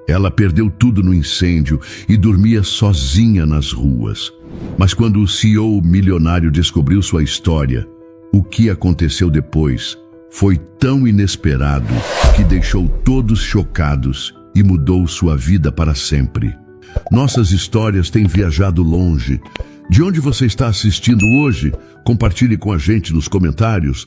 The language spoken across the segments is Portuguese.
Ela perdeu tudo no incêndio e dormia sozinha nas ruas. Mas quando o CEO milionário descobriu sua história, o que aconteceu depois foi tão inesperado que deixou todos chocados e mudou sua vida para sempre. Nossas histórias têm viajado longe. De onde você está assistindo hoje? Compartilhe com a gente nos comentários.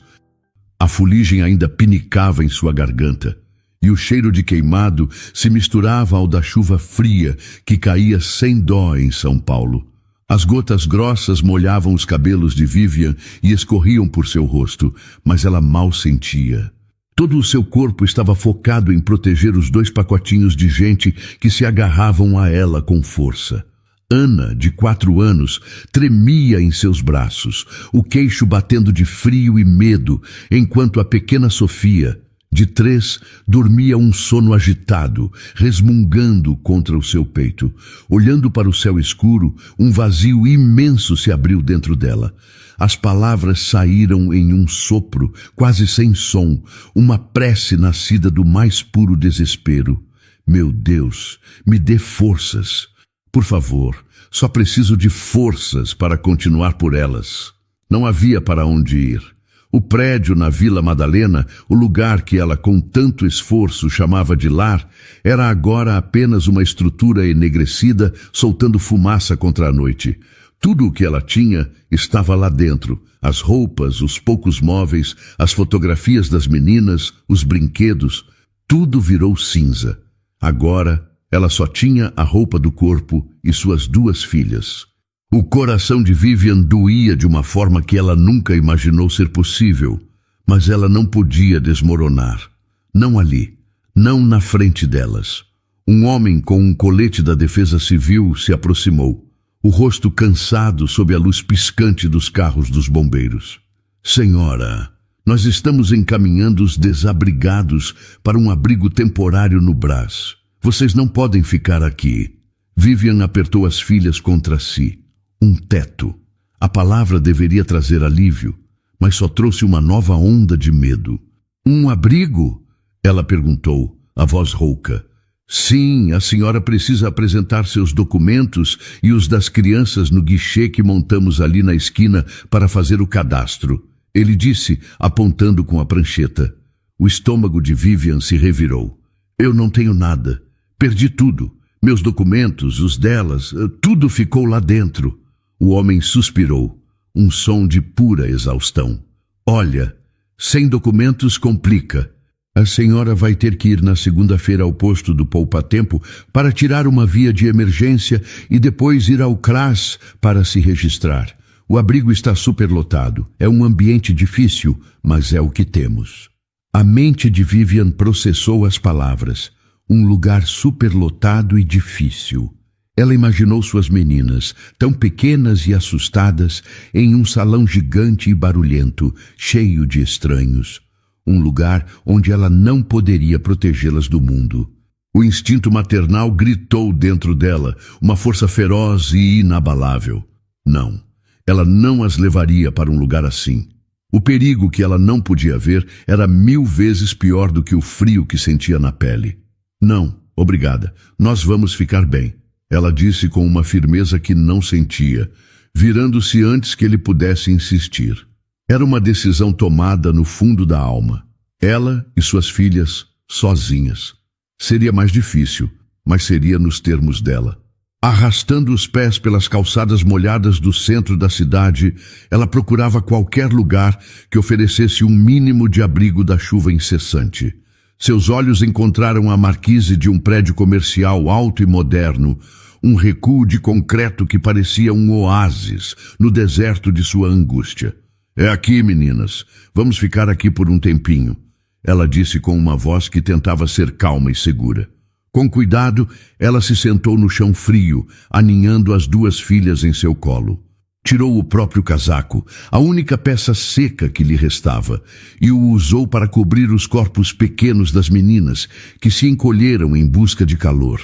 A fuligem ainda pinicava em sua garganta, e o cheiro de queimado se misturava ao da chuva fria que caía sem dó em São Paulo. As gotas grossas molhavam os cabelos de Vivian e escorriam por seu rosto, mas ela mal sentia. Todo o seu corpo estava focado em proteger os 2 pacotinhos de gente que se agarravam a ela com força. Ana, de 4 anos, tremia em seus braços, o queixo batendo de frio e medo, enquanto a pequena Sofia, de 3, dormia um sono agitado, resmungando contra o seu peito. Olhando para o céu escuro, um vazio imenso se abriu dentro dela. As palavras saíram em um sopro, quase sem som, uma prece nascida do mais puro desespero. Meu Deus, me dê forças. Por favor, só preciso de forças para continuar por elas. Não havia para onde ir. O prédio na Vila Madalena, o lugar que ela com tanto esforço chamava de lar, era agora apenas uma estrutura enegrecida, soltando fumaça contra a noite. Tudo o que ela tinha estava lá dentro. As roupas, os poucos móveis, as fotografias das meninas, os brinquedos. Tudo virou cinza. Agora, ela só tinha a roupa do corpo e suas 2 filhas. O coração de Vivian doía de uma forma que ela nunca imaginou ser possível, mas ela não podia desmoronar. Não ali, não na frente delas. Um homem com um colete da Defesa Civil se aproximou, o rosto cansado sob a luz piscante dos carros dos bombeiros. Senhora, nós estamos encaminhando os desabrigados para um abrigo temporário no Brás. Vocês não podem ficar aqui. Vivian apertou as filhas contra si. Um teto. A palavra deveria trazer alívio, mas só trouxe uma nova onda de medo. Um abrigo? Ela perguntou, a voz rouca. Sim, a senhora precisa apresentar seus documentos e os das crianças no guichê que montamos ali na esquina para fazer o cadastro. Ele disse, apontando com a prancheta. O estômago de Vivian se revirou. Eu não tenho nada. Perdi tudo. Meus documentos, os delas, tudo ficou lá dentro. O homem suspirou, um som de pura exaustão. Olha, sem documentos complica. A senhora vai ter que ir na segunda-feira ao posto do Poupa-Tempo para tirar uma via de emergência e depois ir ao CRAS para se registrar. O abrigo está superlotado. É um ambiente difícil, mas é o que temos. A mente de Vivian processou as palavras. Um lugar superlotado e difícil. Ela imaginou suas meninas, tão pequenas e assustadas, em um salão gigante e barulhento, cheio de estranhos. Um lugar onde ela não poderia protegê-las do mundo. O instinto maternal gritou dentro dela, uma força feroz e inabalável. Não, ela não as levaria para um lugar assim. O perigo que ela não podia ver era 1000 vezes pior do que o frio que sentia na pele. Não, obrigada, nós vamos ficar bem. Ela disse com uma firmeza que não sentia, virando-se antes que ele pudesse insistir. Era uma decisão tomada no fundo da alma. Ela e suas filhas, sozinhas. Seria mais difícil, mas seria nos termos dela. Arrastando os pés pelas calçadas molhadas do centro da cidade, ela procurava qualquer lugar que oferecesse um mínimo de abrigo da chuva incessante. Seus olhos encontraram a marquise de um prédio comercial alto e moderno, um recuo de concreto que parecia um oásis no deserto de sua angústia. É aqui, meninas. Vamos ficar aqui por um tempinho, ela disse com uma voz que tentava ser calma e segura. Com cuidado, ela se sentou no chão frio, aninhando as 2 filhas em seu colo. Tirou o próprio casaco, a única peça seca que lhe restava, e o usou para cobrir os corpos pequenos das meninas, que se encolheram em busca de calor.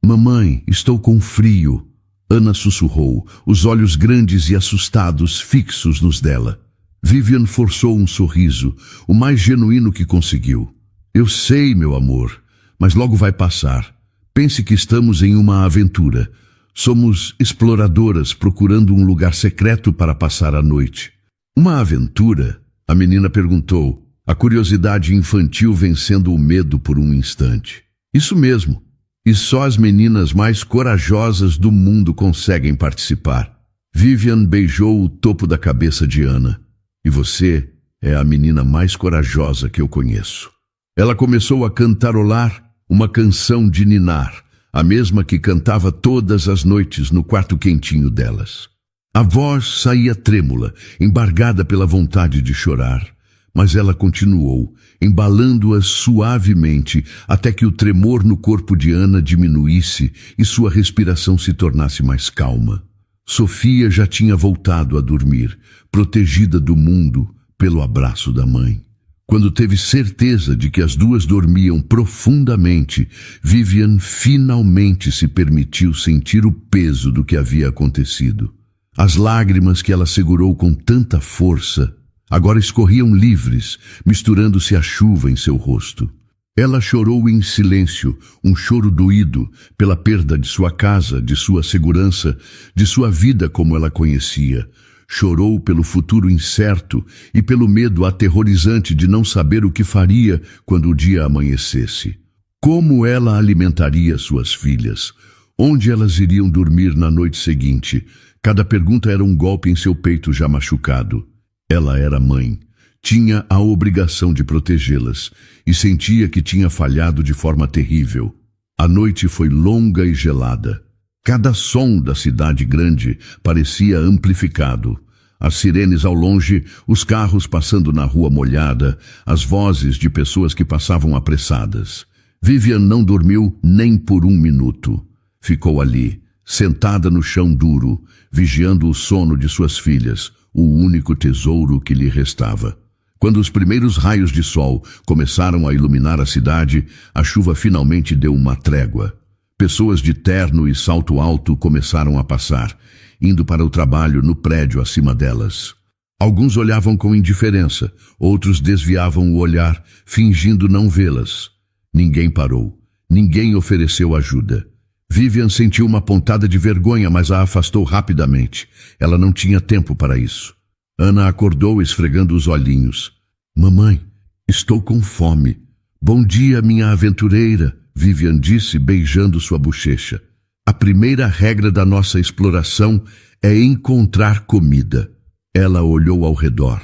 Mamãe, estou com frio, Ana sussurrou, os olhos grandes e assustados fixos nos dela. Vivian forçou um sorriso, o mais genuíno que conseguiu. Eu sei, meu amor, mas logo vai passar. Pense que estamos em uma aventura. Somos exploradoras procurando um lugar secreto para passar a noite. Uma aventura? A menina perguntou, a curiosidade infantil vencendo o medo por um instante. Isso mesmo. E só as meninas mais corajosas do mundo conseguem participar. Vivian beijou o topo da cabeça de Ana. E você é a menina mais corajosa que eu conheço. Ela começou a cantarolar uma canção de ninar, a mesma que cantava todas as noites no quarto quentinho delas. A voz saía trêmula, embargada pela vontade de chorar, mas ela continuou, embalando-as suavemente até que o tremor no corpo de Ana diminuísse e sua respiração se tornasse mais calma. Sofia já tinha voltado a dormir, protegida do mundo pelo abraço da mãe. Quando teve certeza de que as duas dormiam profundamente, Vivian finalmente se permitiu sentir o peso do que havia acontecido. As lágrimas que ela segurou com tanta força agora escorriam livres, misturando-se à chuva em seu rosto. Ela chorou em silêncio, um choro doído pela perda de sua casa, de sua segurança, de sua vida como ela conhecia. Chorou pelo futuro incerto e pelo medo aterrorizante de não saber o que faria quando o dia amanhecesse. Como ela alimentaria suas filhas? Onde elas iriam dormir na noite seguinte? Cada pergunta era um golpe em seu peito já machucado. Ela era mãe. Tinha a obrigação de protegê-las e sentia que tinha falhado de forma terrível. A noite foi longa e gelada. Cada som da cidade grande parecia amplificado. As sirenes ao longe, os carros passando na rua molhada, as vozes de pessoas que passavam apressadas. Vivian não dormiu nem por um minuto. Ficou ali, sentada no chão duro, vigiando o sono de suas filhas, o único tesouro que lhe restava. Quando os primeiros raios de sol começaram a iluminar a cidade, a chuva finalmente deu uma trégua. Pessoas de terno e salto alto começaram a passar, indo para o trabalho no prédio acima delas. Alguns olhavam com indiferença, outros desviavam o olhar, fingindo não vê-las. Ninguém parou, ninguém ofereceu ajuda. Vivian sentiu uma pontada de vergonha, mas a afastou rapidamente. Ela não tinha tempo para isso. Ana acordou esfregando os olhinhos. Mamãe, estou com fome. Bom dia, minha aventureira, Vivian disse, beijando sua bochecha. A primeira regra da nossa exploração é encontrar comida. Ela olhou ao redor.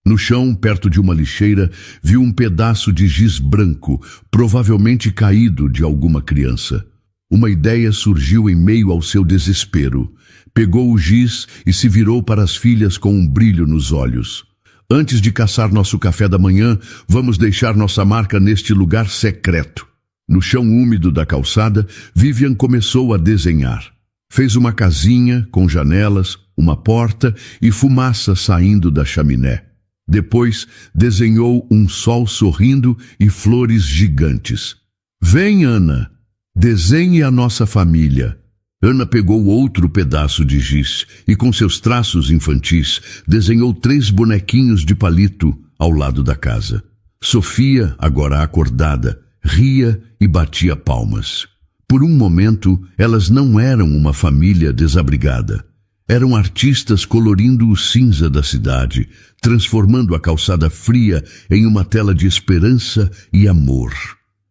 No chão, perto de uma lixeira, viu um pedaço de giz branco, provavelmente caído de alguma criança. Uma ideia surgiu em meio ao seu desespero. Pegou o giz e se virou para as filhas com um brilho nos olhos. Antes de caçar nosso café da manhã, vamos deixar nossa marca neste lugar secreto. No chão úmido da calçada, Vivian começou a desenhar. Fez uma casinha com janelas, uma porta e fumaça saindo da chaminé. Depois, desenhou um sol sorrindo e flores gigantes. Vem, Ana! Desenhe a nossa família. Ana pegou outro pedaço de giz e, com seus traços infantis, desenhou 3 bonequinhos de palito ao lado da casa. Sofia, agora acordada, ria e batia palmas. Por um momento, elas não eram uma família desabrigada. Eram artistas colorindo o cinza da cidade, transformando a calçada fria em uma tela de esperança e amor.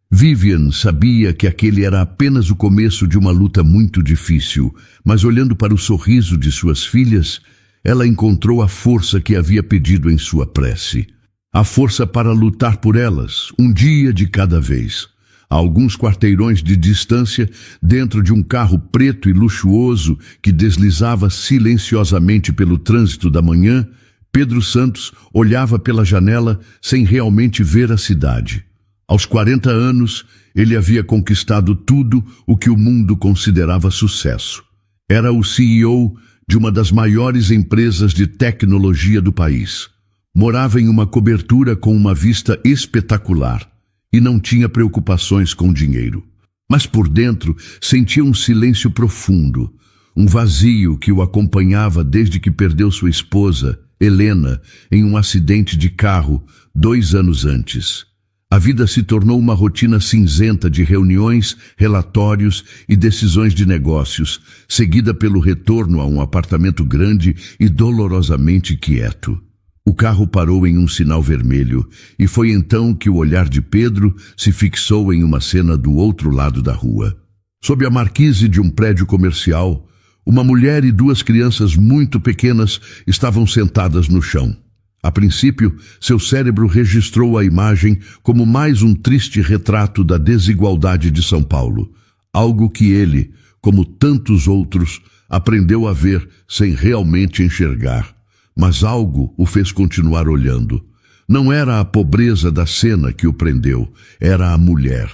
Vivian sabia que aquele era apenas o começo de uma luta muito difícil, mas olhando para o sorriso de suas filhas, ela encontrou a força que havia pedido em sua prece. A força para lutar por elas, um dia de cada vez. A alguns quarteirões de distância, dentro de um carro preto e luxuoso que deslizava silenciosamente pelo trânsito da manhã, Pedro Santos olhava pela janela sem realmente ver a cidade. Aos 40 anos, ele havia conquistado tudo o que o mundo considerava sucesso. Era o CEO de uma das maiores empresas de tecnologia do país. Morava em uma cobertura com uma vista espetacular e não tinha preocupações com dinheiro. Mas por dentro sentia um silêncio profundo, um vazio que o acompanhava desde que perdeu sua esposa, Helena, em um acidente de carro 2 anos antes. A vida se tornou uma rotina cinzenta de reuniões, relatórios e decisões de negócios, seguida pelo retorno a um apartamento grande e dolorosamente quieto. O carro parou em um sinal vermelho, e foi então que o olhar de Pedro se fixou em uma cena do outro lado da rua. Sob a marquise de um prédio comercial, uma mulher e duas crianças muito pequenas estavam sentadas no chão. A princípio, seu cérebro registrou a imagem como mais um triste retrato da desigualdade de São Paulo, algo que ele, como tantos outros, aprendeu a ver sem realmente enxergar. Mas algo o fez continuar olhando. Não era a pobreza da cena que o prendeu, era a mulher.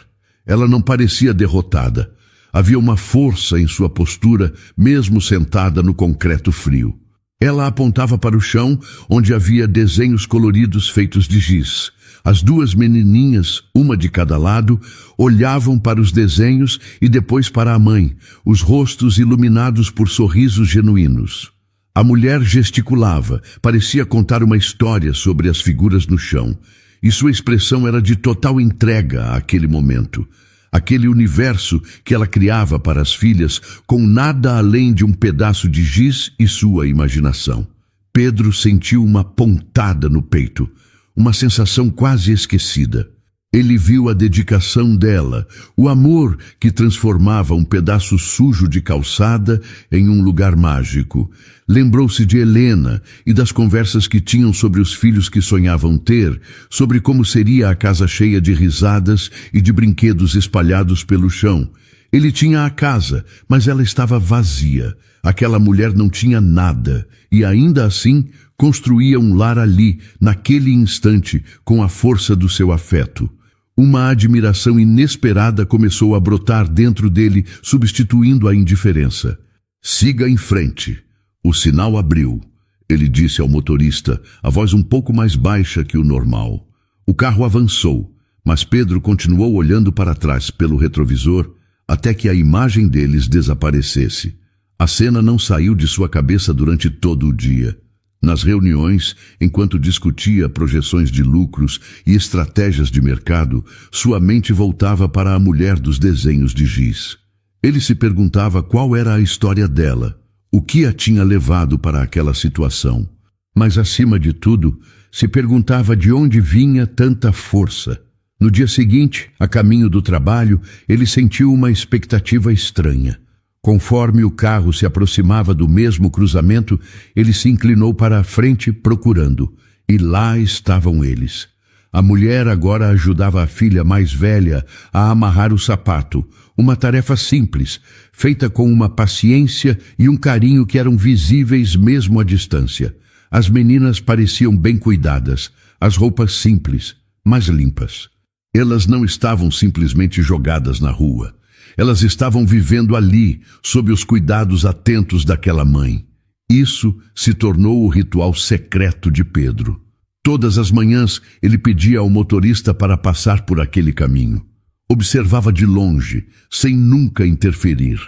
Ela não parecia derrotada. Havia uma força em sua postura, mesmo sentada no concreto frio. Ela apontava para o chão, onde havia desenhos coloridos feitos de giz. As duas menininhas, uma de cada lado, olhavam para os desenhos e depois para a mãe, os rostos iluminados por sorrisos genuínos. A mulher gesticulava, parecia contar uma história sobre as figuras no chão, e sua expressão era de total entrega àquele momento. Aquele universo que ela criava para as filhas com nada além de um pedaço de giz e sua imaginação. Pedro sentiu uma pontada no peito, uma sensação quase esquecida. Ele viu a dedicação dela, o amor que transformava um pedaço sujo de calçada em um lugar mágico. Lembrou-se de Helena e das conversas que tinham sobre os filhos que sonhavam ter, sobre como seria a casa cheia de risadas e de brinquedos espalhados pelo chão. Ele tinha a casa, mas ela estava vazia. Aquela mulher não tinha nada, e ainda assim construía um lar ali, naquele instante, com a força do seu afeto. Uma admiração inesperada começou a brotar dentro dele, substituindo a indiferença. Siga em frente. O sinal abriu. Ele disse ao motorista, a voz um pouco mais baixa que o normal. O carro avançou, mas Pedro continuou olhando para trás pelo retrovisor até que a imagem deles desaparecesse. A cena não saiu de sua cabeça durante todo o dia. Nas reuniões, enquanto discutia projeções de lucros e estratégias de mercado, sua mente voltava para a mulher dos desenhos de giz. Ele se perguntava qual era a história dela, o que a tinha levado para aquela situação. Mas, acima de tudo, se perguntava de onde vinha tanta força. No dia seguinte, a caminho do trabalho, ele sentiu uma expectativa estranha. Conforme o carro se aproximava do mesmo cruzamento, ele se inclinou para a frente procurando, e lá estavam eles. A mulher agora ajudava a filha mais velha a amarrar o sapato, uma tarefa simples, feita com uma paciência e um carinho que eram visíveis mesmo à distância. As meninas pareciam bem cuidadas, as roupas simples, mas limpas. Elas não estavam simplesmente jogadas na rua. Elas estavam vivendo ali, sob os cuidados atentos daquela mãe. Isso se tornou o ritual secreto de Pedro. Todas as manhãs ele pedia ao motorista para passar por aquele caminho. Observava de longe, sem nunca interferir.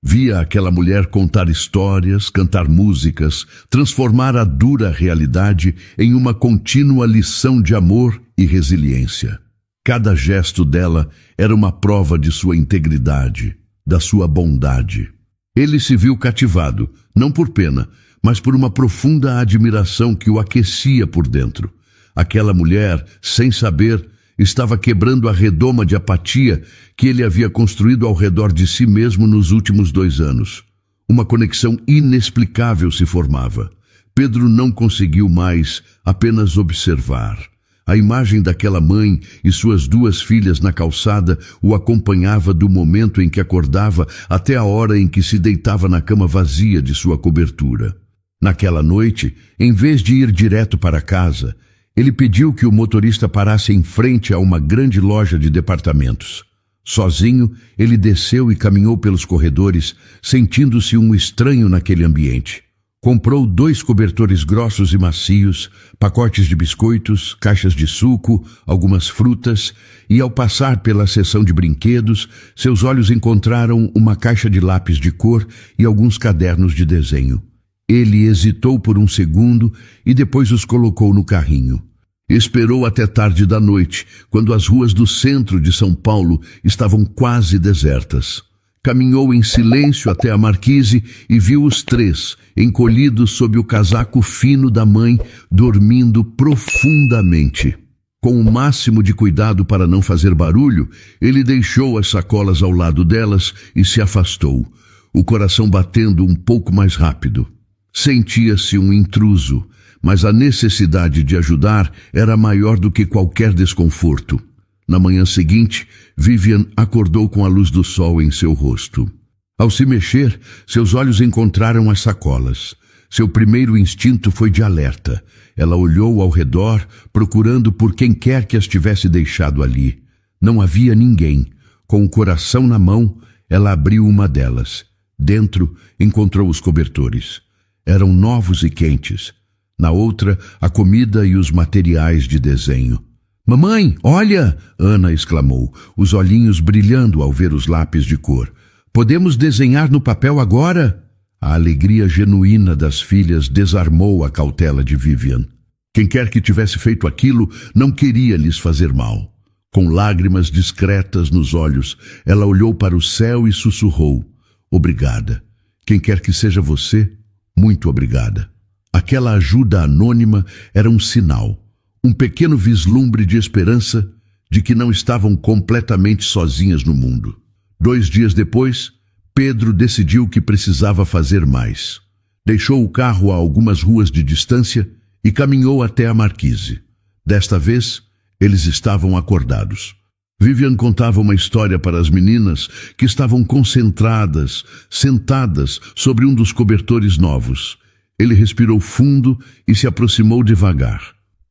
Via aquela mulher contar histórias, cantar músicas, transformar a dura realidade em uma contínua lição de amor e resiliência. Cada gesto dela era uma prova de sua integridade, da sua bondade. Ele se viu cativado, não por pena, mas por uma profunda admiração que o aquecia por dentro. Aquela mulher, sem saber, estava quebrando a redoma de apatia que ele havia construído ao redor de si mesmo nos últimos 2 anos. Uma conexão inexplicável se formava. Pedro não conseguiu mais apenas observar. A imagem daquela mãe e suas 2 filhas na calçada o acompanhava do momento em que acordava até a hora em que se deitava na cama vazia de sua cobertura. Naquela noite, em vez de ir direto para casa, ele pediu que o motorista parasse em frente a uma grande loja de departamentos. Sozinho, ele desceu e caminhou pelos corredores, sentindo-se um estranho naquele ambiente. Comprou 2 cobertores grossos e macios, pacotes de biscoitos, caixas de suco, algumas frutas, e ao passar pela seção de brinquedos, seus olhos encontraram uma caixa de lápis de cor e alguns cadernos de desenho. Ele hesitou por um segundo e depois os colocou no carrinho. Esperou até tarde da noite, quando as ruas do centro de São Paulo estavam quase desertas. Caminhou em silêncio até a marquise e viu os três, encolhidos sob o casaco fino da mãe, dormindo profundamente. Com o máximo de cuidado para não fazer barulho, ele deixou as sacolas ao lado delas e se afastou, o coração batendo um pouco mais rápido. Sentia-se um intruso, mas a necessidade de ajudar era maior do que qualquer desconforto. Na manhã seguinte, Vivian acordou com a luz do sol em seu rosto. Ao se mexer, seus olhos encontraram as sacolas. Seu primeiro instinto foi de alerta. Ela olhou ao redor, procurando por quem quer que as tivesse deixado ali. Não havia ninguém. Com o coração na mão, ela abriu uma delas. Dentro, encontrou os cobertores. Eram novos e quentes. Na outra, a comida e os materiais de desenho. "Mamãe, olha!" Ana exclamou, os olhinhos brilhando ao ver os lápis de cor. "Podemos desenhar no papel agora?" A alegria genuína das filhas desarmou a cautela de Vivian. Quem quer que tivesse feito aquilo não queria lhes fazer mal. Com lágrimas discretas nos olhos, ela olhou para o céu e sussurrou: "Obrigada. Quem quer que seja você, muito obrigada." Aquela ajuda anônima era um sinal, um pequeno vislumbre de esperança de que não estavam completamente sozinhas no mundo. 2 dias depois, Pedro decidiu que precisava fazer mais. Deixou o carro a algumas ruas de distância e caminhou até a marquise. Desta vez, eles estavam acordados. Vivian contava uma história para as meninas que estavam concentradas, sentadas sobre um dos cobertores novos. Ele respirou fundo e se aproximou devagar.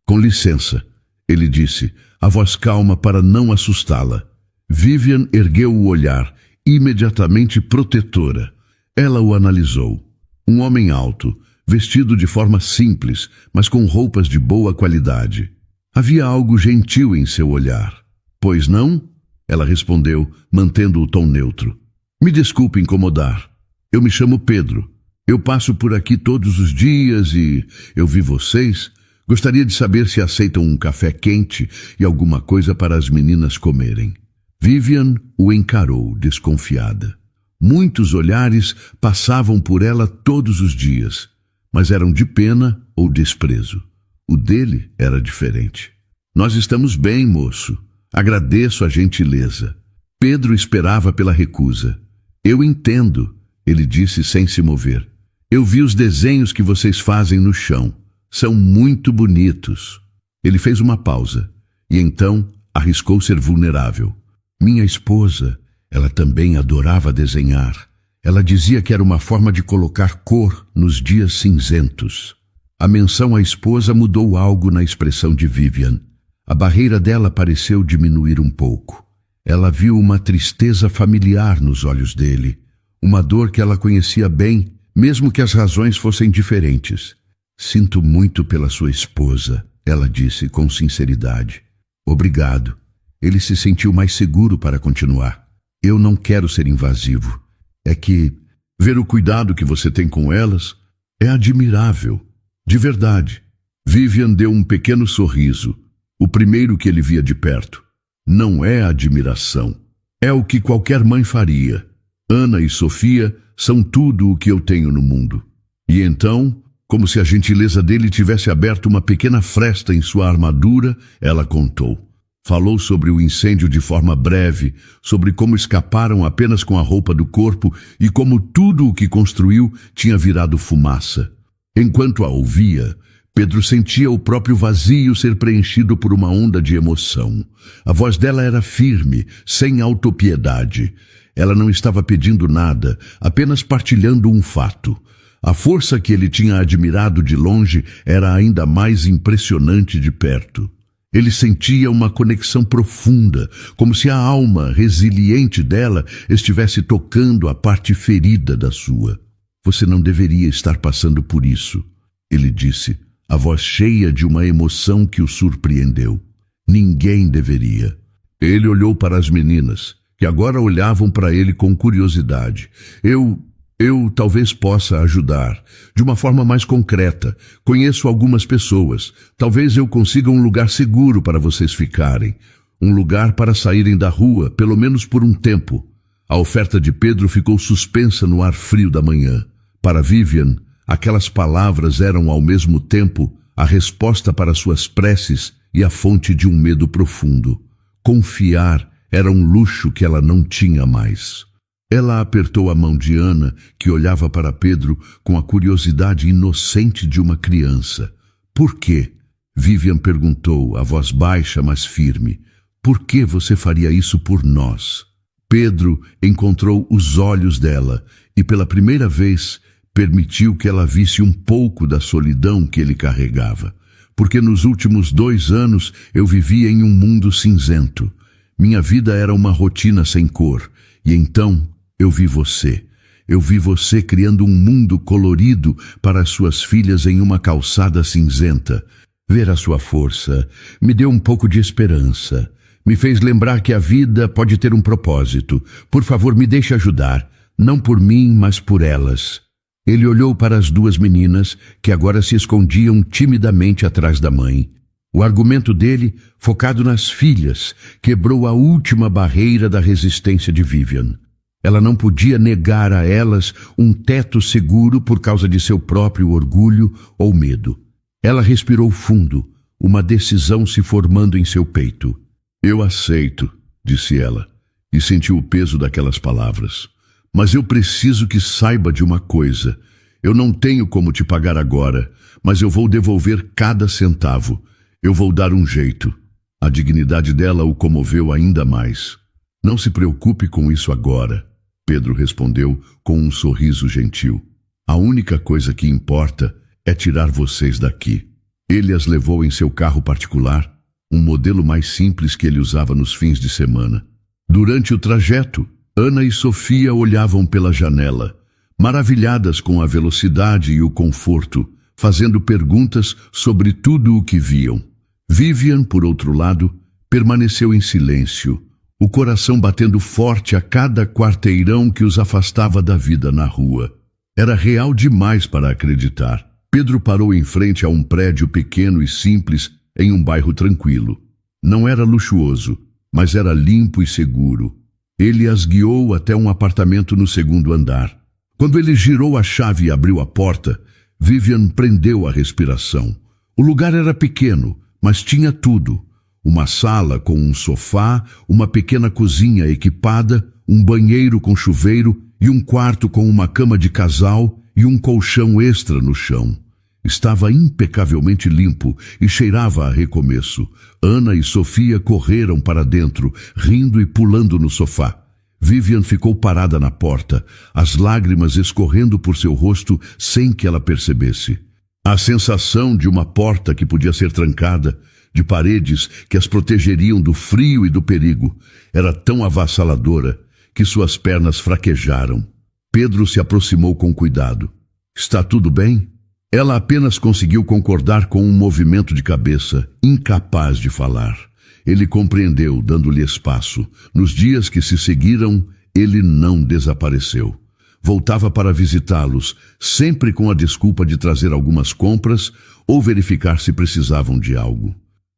"Com licença", ele disse, a voz calma para não assustá-la. Vivian ergueu o olhar, imediatamente protetora. Ela o analisou. Um homem alto, vestido de forma simples, mas com roupas de boa qualidade. Havia algo gentil em seu olhar. "Pois não?" Ela respondeu, mantendo o tom neutro. "Me desculpe incomodar. Eu me chamo Pedro. Eu passo por aqui todos os dias e eu vi vocês. Gostaria de saber se aceitam um café quente e alguma coisa para as meninas comerem." Vivian o encarou, desconfiada. Muitos olhares passavam por ela todos os dias, mas eram de pena ou desprezo. O dele era diferente. "Nós estamos bem, moço. Agradeço a gentileza." Pedro esperava pela recusa. "Eu entendo", ele disse sem se mover. "Eu vi os desenhos que vocês fazem no chão. São muito bonitos." Ele fez uma pausa e então arriscou ser vulnerável. "Minha esposa, ela também adorava desenhar. Ela dizia que era uma forma de colocar cor nos dias cinzentos." A menção à esposa mudou algo na expressão de Vivian. A barreira dela pareceu diminuir um pouco. Ela viu uma tristeza familiar nos olhos dele, uma dor que ela conhecia bem, mesmo que as razões fossem diferentes. "Sinto muito pela sua esposa", ela disse com sinceridade. "Obrigado." Ele se sentiu mais seguro para continuar. "Eu não quero ser invasivo. É que ver o cuidado que você tem com elas é admirável. De verdade." Vivian deu um pequeno sorriso, o primeiro que ele via de perto. "Não é admiração. É o que qualquer mãe faria. Ana e Sofia são tudo o que eu tenho no mundo." E então, como se a gentileza dele tivesse aberto uma pequena fresta em sua armadura, ela contou. Falou sobre o incêndio de forma breve, sobre como escaparam apenas com a roupa do corpo e como tudo o que construiu tinha virado fumaça. Enquanto a ouvia, Pedro sentia o próprio vazio ser preenchido por uma onda de emoção. A voz dela era firme, sem autopiedade. Ela não estava pedindo nada, apenas partilhando um fato. A força que ele tinha admirado de longe era ainda mais impressionante de perto. Ele sentia uma conexão profunda, como se a alma resiliente dela estivesse tocando a parte ferida da sua. "Você não deveria estar passando por isso", ele disse, a voz cheia de uma emoção que o surpreendeu. "Ninguém deveria." Ele olhou para as meninas, que agora olhavam para ele com curiosidade. Eu Eu talvez possa ajudar, de uma forma mais concreta. Conheço algumas pessoas. Talvez eu consiga um lugar seguro para vocês ficarem. Um lugar para saírem da rua, pelo menos por um tempo. A oferta de Pedro ficou suspensa no ar frio da manhã. Para Vivian, aquelas palavras eram ao mesmo tempo a resposta para suas preces e a fonte de um medo profundo. Confiar era um luxo que ela não tinha mais. Ela apertou a mão de Ana, que olhava para Pedro com a curiosidade inocente de uma criança. Por quê? Vivian perguntou, a voz baixa, mas firme. Por que você faria isso por nós? Pedro encontrou os olhos dela e, pela primeira vez, permitiu que ela visse um pouco da solidão que ele carregava. Porque nos últimos 2 anos eu vivia em um mundo cinzento. Minha vida era uma rotina sem cor. E então eu vi você. Eu vi você criando um mundo colorido para as suas filhas em uma calçada cinzenta. Ver a sua força me deu um pouco de esperança. Me fez lembrar que a vida pode ter um propósito. Por favor, me deixe ajudar. Não por mim, mas por elas. Ele olhou para as 2 meninas, que agora se escondiam timidamente atrás da mãe. O argumento dele, focado nas filhas, quebrou a última barreira da resistência de Vivian. Ela não podia negar a elas um teto seguro por causa de seu próprio orgulho ou medo. Ela respirou fundo, uma decisão se formando em seu peito. Eu aceito, disse ela, e sentiu o peso daquelas palavras. Mas eu preciso que saiba de uma coisa. Eu não tenho como te pagar agora, mas eu vou devolver cada centavo. Eu vou dar um jeito. A dignidade dela o comoveu ainda mais. Não se preocupe com isso agora, Pedro respondeu com um sorriso gentil. A única coisa que importa é tirar vocês daqui. Ele as levou em seu carro particular, um modelo mais simples que ele usava nos fins de semana. Durante o trajeto, Ana e Sofia olhavam pela janela, maravilhadas com a velocidade e o conforto, fazendo perguntas sobre tudo o que viam. Vivian, por outro lado, permaneceu em silêncio, o coração batendo forte a cada quarteirão que os afastava da vida na rua. Era real demais para acreditar. Pedro parou em frente a um prédio pequeno e simples em um bairro tranquilo. Não era luxuoso, mas era limpo e seguro. Ele as guiou até um apartamento no 2º andar. Quando ele girou a chave e abriu a porta, Vivian prendeu a respiração. O lugar era pequeno, mas tinha tudo. Uma sala com um sofá, uma pequena cozinha equipada, um banheiro com chuveiro e um quarto com uma cama de casal e um colchão extra no chão. Estava impecavelmente limpo e cheirava a recomeço. Ana e Sofia correram para dentro, rindo e pulando no sofá. Vivian ficou parada na porta, as lágrimas escorrendo por seu rosto sem que ela percebesse. A sensação de uma porta que podia ser trancada, de paredes que as protegeriam do frio e do perigo, era tão avassaladora que suas pernas fraquejaram. Pedro se aproximou com cuidado. Está tudo bem? Ela apenas conseguiu concordar com um movimento de cabeça, incapaz de falar. Ele compreendeu, dando-lhe espaço. Nos dias que se seguiram, ele não desapareceu. Voltava para visitá-los, sempre com a desculpa de trazer algumas compras ou verificar se precisavam de algo.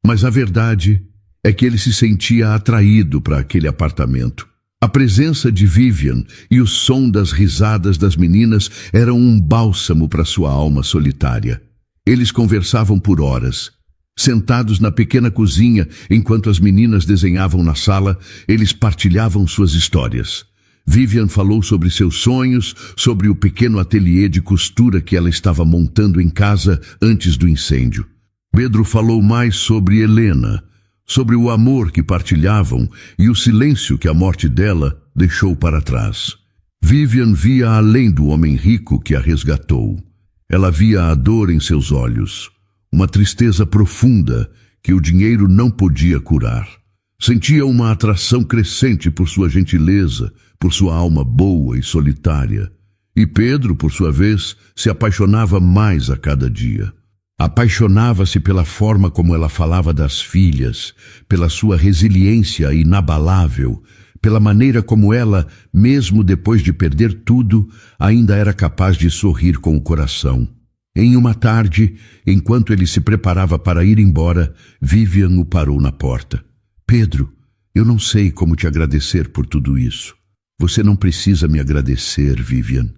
Mas a verdade é que ele se sentia atraído para aquele apartamento. A presença de Vivian e o som das risadas das meninas eram um bálsamo para sua alma solitária. Eles conversavam por horas. Sentados na pequena cozinha, enquanto as meninas desenhavam na sala, eles partilhavam suas histórias. Vivian falou sobre seus sonhos, sobre o pequeno ateliê de costura que ela estava montando em casa antes do incêndio. Pedro falou mais sobre Helena, sobre o amor que partilhavam e o silêncio que a morte dela deixou para trás. Vivian via além do homem rico que a resgatou. Ela via a dor em seus olhos, uma tristeza profunda que o dinheiro não podia curar. Sentia uma atração crescente por sua gentileza, por sua alma boa e solitária. E Pedro, por sua vez, se apaixonava mais a cada dia. Apaixonava-se pela forma como ela falava das filhas, pela sua resiliência inabalável, pela maneira como ela, mesmo depois de perder tudo, ainda era capaz de sorrir com o coração. Em uma tarde, enquanto ele se preparava para ir embora, Vivian o parou na porta. Pedro, eu não sei como te agradecer por tudo isso. Você não precisa me agradecer, Vivian,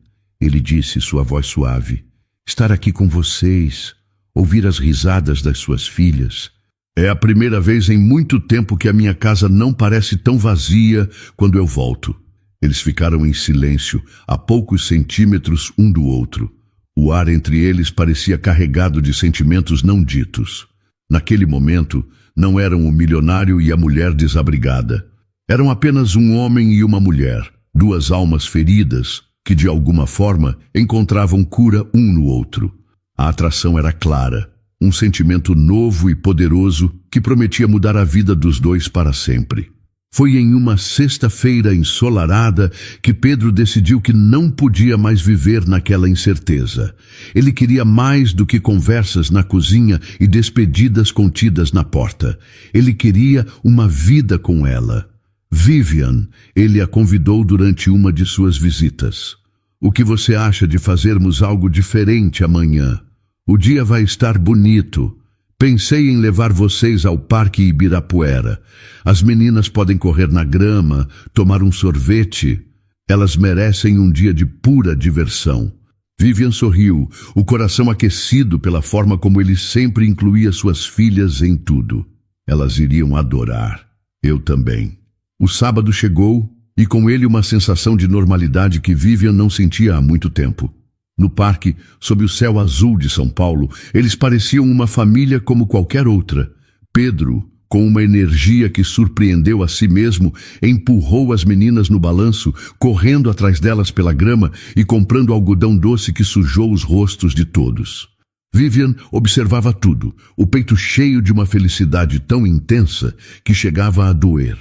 ele disse, sua voz suave. Estar aqui com vocês, ouvir as risadas das suas filhas. É a primeira vez em muito tempo que a minha casa não parece tão vazia quando eu volto. Eles ficaram em silêncio, a poucos centímetros um do outro. O ar entre eles parecia carregado de sentimentos não ditos. Naquele momento, não eram o milionário e a mulher desabrigada. Eram apenas um homem e uma mulher, duas almas feridas, que de alguma forma encontravam cura um no outro. A atração era clara, um sentimento novo e poderoso que prometia mudar a vida dos dois para sempre. Foi em uma sexta-feira ensolarada que Pedro decidiu que não podia mais viver naquela incerteza. Ele queria mais do que conversas na cozinha e despedidas contidas na porta. Ele queria uma vida com ela. Vivian, ele a convidou durante uma de suas visitas. O que você acha de fazermos algo diferente amanhã? O dia vai estar bonito. Pensei em levar vocês ao Parque Ibirapuera. As meninas podem correr na grama, tomar um sorvete. Elas merecem um dia de pura diversão. Vivian sorriu, o coração aquecido pela forma como ele sempre incluía suas filhas em tudo. Elas iriam adorar. Eu também. O sábado chegou e com ele uma sensação de normalidade que Vivian não sentia há muito tempo. No parque, sob o céu azul de São Paulo, eles pareciam uma família como qualquer outra. Pedro, com uma energia que surpreendeu a si mesmo, empurrou as meninas no balanço, correndo atrás delas pela grama e comprando algodão doce que sujou os rostos de todos. Vivian observava tudo, o peito cheio de uma felicidade tão intensa que chegava a doer.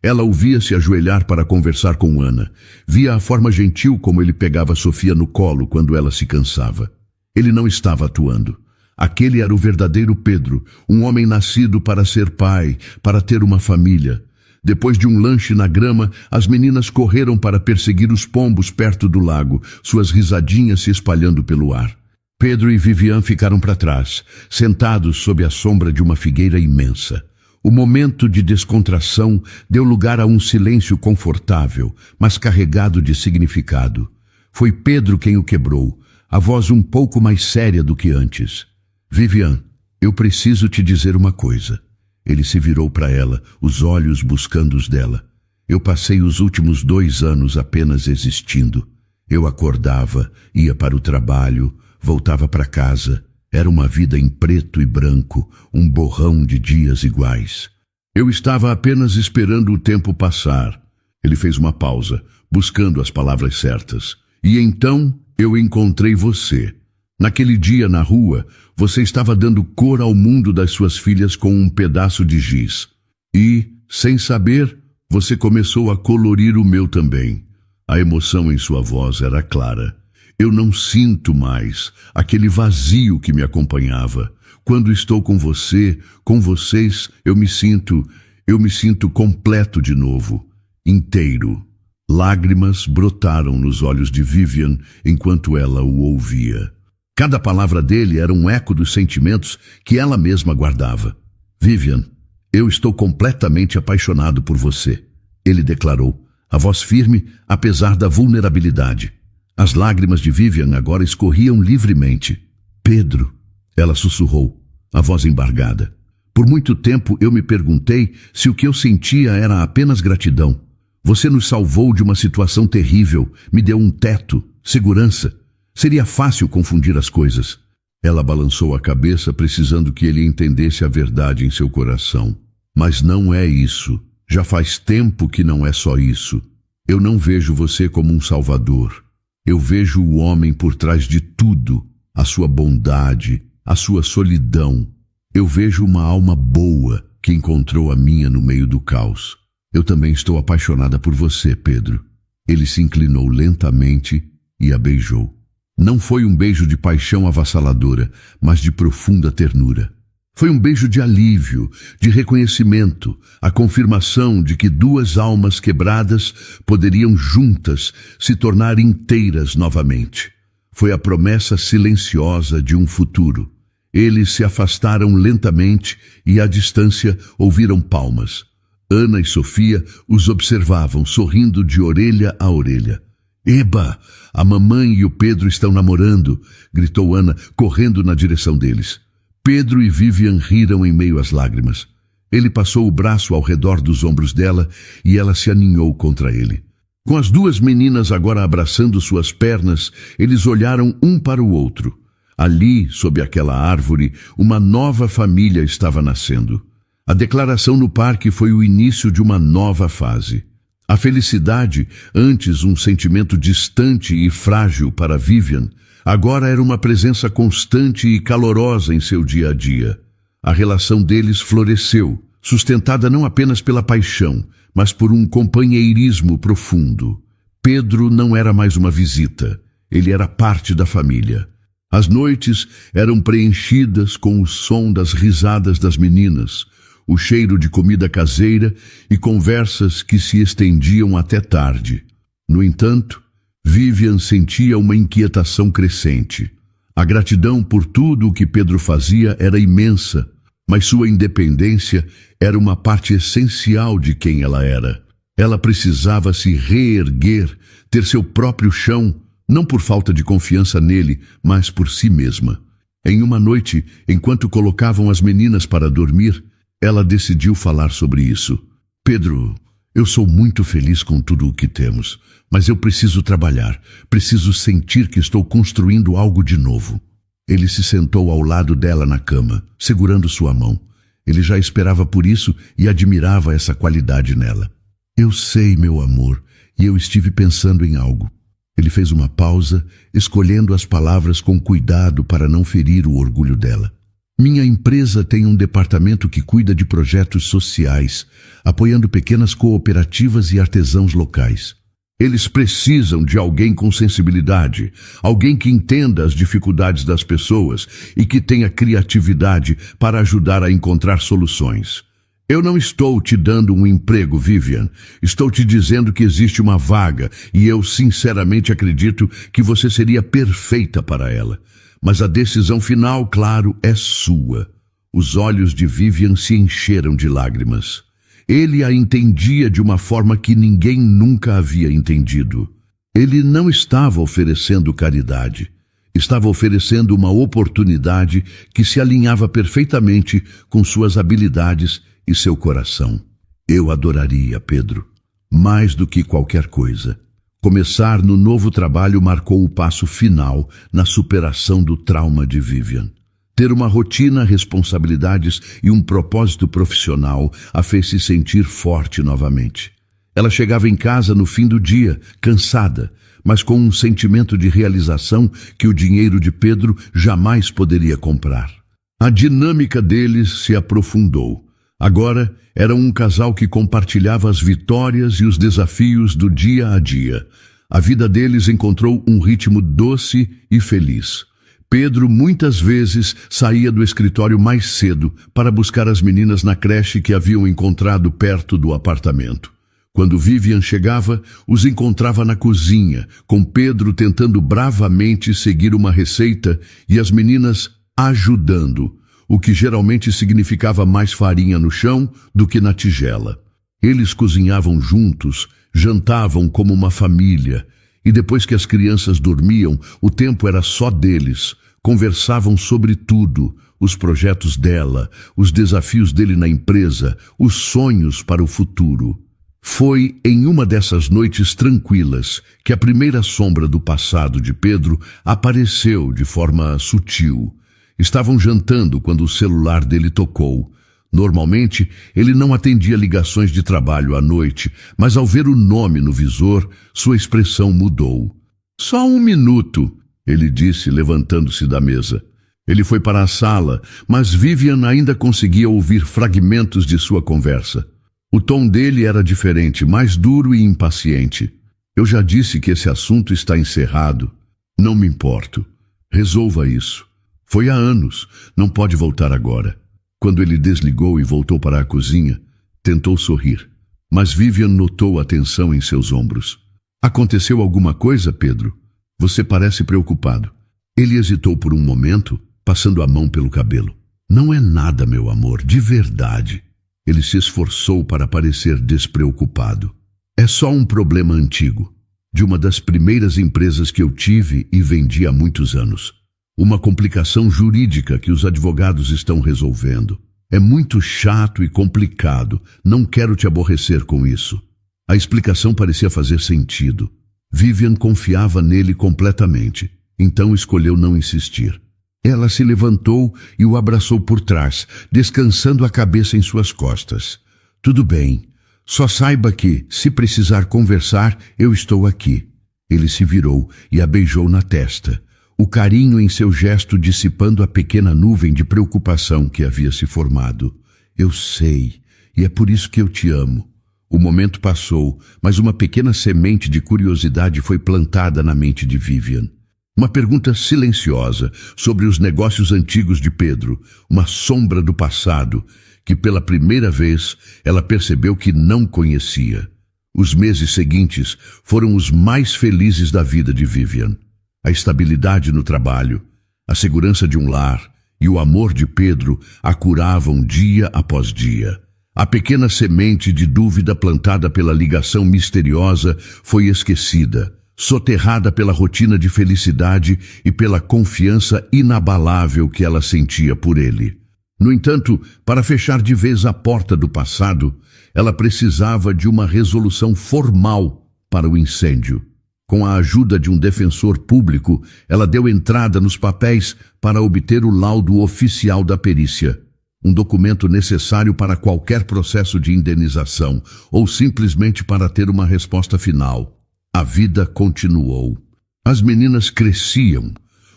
Ela o via se ajoelhar para conversar com Ana. Via a forma gentil como ele pegava Sofia no colo quando ela se cansava. Ele não estava atuando. Aquele era o verdadeiro Pedro, um homem nascido para ser pai, para ter uma família. Depois de um lanche na grama, as meninas correram para perseguir os pombos perto do lago, suas risadinhas se espalhando pelo ar. Pedro e Vivian ficaram para trás, sentados sob a sombra de uma figueira imensa. O momento de descontração deu lugar a um silêncio confortável, mas carregado de significado. Foi Pedro quem o quebrou, a voz um pouco mais séria do que antes. Vivian, eu preciso te dizer uma coisa. Ele se virou para ela, os olhos buscando os dela. Eu passei os últimos 2 anos apenas existindo. Eu acordava, ia para o trabalho, voltava para casa. Era uma vida em preto e branco, um borrão de dias iguais. Eu estava apenas esperando o tempo passar. Ele fez uma pausa, buscando as palavras certas. E então eu encontrei você. Naquele dia na rua, você estava dando cor ao mundo das suas filhas com um pedaço de giz. E, sem saber, você começou a colorir o meu também. A emoção em sua voz era clara. Eu não sinto mais aquele vazio que me acompanhava. Quando estou com você, com vocês, eu me sinto completo de novo, inteiro. Lágrimas brotaram nos olhos de Vivian enquanto ela o ouvia. Cada palavra dele era um eco dos sentimentos que ela mesma guardava. Vivian, eu estou completamente apaixonado por você, ele declarou, a voz firme apesar da vulnerabilidade. As lágrimas de Vivian agora escorriam livremente. Pedro, ela sussurrou, a voz embargada. Por muito tempo eu me perguntei se o que eu sentia era apenas gratidão. Você nos salvou de uma situação terrível, me deu um teto, segurança. Seria fácil confundir as coisas. Ela balançou a cabeça, precisando que ele entendesse a verdade em seu coração. Mas não é isso. Já faz tempo que não é só isso. Eu não vejo você como um salvador. Eu vejo o homem por trás de tudo, a sua bondade, a sua solidão. Eu vejo uma alma boa que encontrou a minha no meio do caos. Eu também estou apaixonada por você, Pedro. Ele se inclinou lentamente e a beijou. Não foi um beijo de paixão avassaladora, mas de profunda ternura. Foi um beijo de alívio, de reconhecimento, a confirmação de que duas almas quebradas poderiam juntas se tornar inteiras novamente. Foi a promessa silenciosa de um futuro. Eles se afastaram lentamente e, à distância, ouviram palmas. Ana e Sofia os observavam, sorrindo de orelha a orelha. «Eba! A mamãe e o Pedro estão namorando!» gritou Ana, correndo na direção deles. Pedro e Vivian riram em meio às lágrimas. Ele passou o braço ao redor dos ombros dela e ela se aninhou contra ele. Com as duas meninas agora abraçando suas pernas, eles olharam um para o outro. Ali, sob aquela árvore, uma nova família estava nascendo. A declaração no parque foi o início de uma nova fase. A felicidade, antes um sentimento distante e frágil para Vivian, agora era uma presença constante e calorosa em seu dia a dia. A relação deles floresceu, sustentada não apenas pela paixão, mas por um companheirismo profundo. Pedro não era mais uma visita, ele era parte da família. As noites eram preenchidas com o som das risadas das meninas, o cheiro de comida caseira e conversas que se estendiam até tarde. No entanto, Vivian sentia uma inquietação crescente. A gratidão por tudo o que Pedro fazia era imensa, mas sua independência era uma parte essencial de quem ela era. Ela precisava se reerguer, ter seu próprio chão, não por falta de confiança nele, mas por si mesma. Em uma noite, enquanto colocavam as meninas para dormir, ela decidiu falar sobre isso. «Pedro, eu sou muito feliz com tudo o que temos, mas eu preciso trabalhar, preciso sentir que estou construindo algo de novo.» Ele se sentou ao lado dela na cama, segurando sua mão. Ele já esperava por isso e admirava essa qualidade nela. «Eu sei, meu amor, e eu estive pensando em algo.» Ele fez uma pausa, escolhendo as palavras com cuidado para não ferir o orgulho dela. «Minha empresa tem um departamento que cuida de projetos sociais, apoiando pequenas cooperativas e artesãos locais. Eles precisam de alguém com sensibilidade, alguém que entenda as dificuldades das pessoas e que tenha criatividade para ajudar a encontrar soluções. Eu não estou te dando um emprego, Vivian. Estou te dizendo que existe uma vaga e eu sinceramente acredito que você seria perfeita para ela. Mas a decisão final, claro, é sua.» Os olhos de Vivian se encheram de lágrimas. Ele a entendia de uma forma que ninguém nunca havia entendido. Ele não estava oferecendo caridade. Estava oferecendo uma oportunidade que se alinhava perfeitamente com suas habilidades e seu coração. «Eu adoraria, Pedro, mais do que qualquer coisa. Começar no novo trabalho marcou o passo final na superação do trauma de Vivian. Ter uma rotina, responsabilidades e um propósito profissional a fez se sentir forte novamente. Ela chegava em casa no fim do dia, cansada, mas com um sentimento de realização que o dinheiro de Pedro jamais poderia comprar. A dinâmica deles se aprofundou. Agora era um casal que compartilhava as vitórias e os desafios do dia a dia. A vida deles encontrou um ritmo doce e feliz. Pedro muitas vezes saía do escritório mais cedo para buscar as meninas na creche que haviam encontrado perto do apartamento. Quando Vivian chegava, os encontrava na cozinha, com Pedro tentando bravamente seguir uma receita e as meninas ajudando, o que geralmente significava mais farinha no chão do que na tigela. Eles cozinhavam juntos, jantavam como uma família, e depois que as crianças dormiam, o tempo era só deles. Conversavam sobre tudo, os projetos dela, os desafios dele na empresa, os sonhos para o futuro. Foi em uma dessas noites tranquilas que a primeira sombra do passado de Pedro apareceu de forma sutil. Estavam jantando quando o celular dele tocou. Normalmente, ele não atendia ligações de trabalho à noite, mas ao ver o nome no visor, sua expressão mudou. «Só um minuto», ele disse, levantando-se da mesa. Ele foi para a sala, mas Vivian ainda conseguia ouvir fragmentos de sua conversa. O tom dele era diferente, mais duro e impaciente. «Eu já disse que esse assunto está encerrado. Não me importo. Resolva isso. Foi há anos. Não pode voltar agora.» Quando ele desligou e voltou para a cozinha, tentou sorrir, mas Vivian notou a tensão em seus ombros. Aconteceu alguma coisa, Pedro? Você parece preocupado. Ele hesitou por um momento, passando a mão pelo cabelo. Não é nada, meu amor, de verdade. Ele se esforçou para parecer despreocupado. É só um problema antigo, de uma das primeiras empresas que eu tive e vendi há muitos anos. Uma complicação jurídica que os advogados estão resolvendo. É muito chato e complicado, não quero te aborrecer com isso. A explicação parecia fazer sentido. Vivian confiava nele completamente, então escolheu não insistir. Ela se levantou e o abraçou por trás, descansando a cabeça em suas costas. Tudo bem, só saiba que, se precisar conversar, eu estou aqui. Ele se virou e a beijou na testa, o carinho em seu gesto dissipando a pequena nuvem de preocupação que havia se formado. Eu sei, e é por isso que eu te amo. O momento passou, mas uma pequena semente de curiosidade foi plantada na mente de Vivian. Uma pergunta silenciosa sobre os negócios antigos de Pedro, uma sombra do passado, que pela primeira vez ela percebeu que não conhecia. Os meses seguintes foram os mais felizes da vida de Vivian. A estabilidade no trabalho, a segurança de um lar e o amor de Pedro a curavam dia após dia. A pequena semente de dúvida plantada pela ligação misteriosa foi esquecida, soterrada pela rotina de felicidade e pela confiança inabalável que ela sentia por ele. No entanto, para fechar de vez a porta do passado, ela precisava de uma resolução formal para o incêndio. Com a ajuda de um defensor público, ela deu entrada nos papéis para obter o laudo oficial da perícia, um documento necessário para qualquer processo de indenização ou simplesmente para ter uma resposta final. A vida continuou. As meninas cresciam.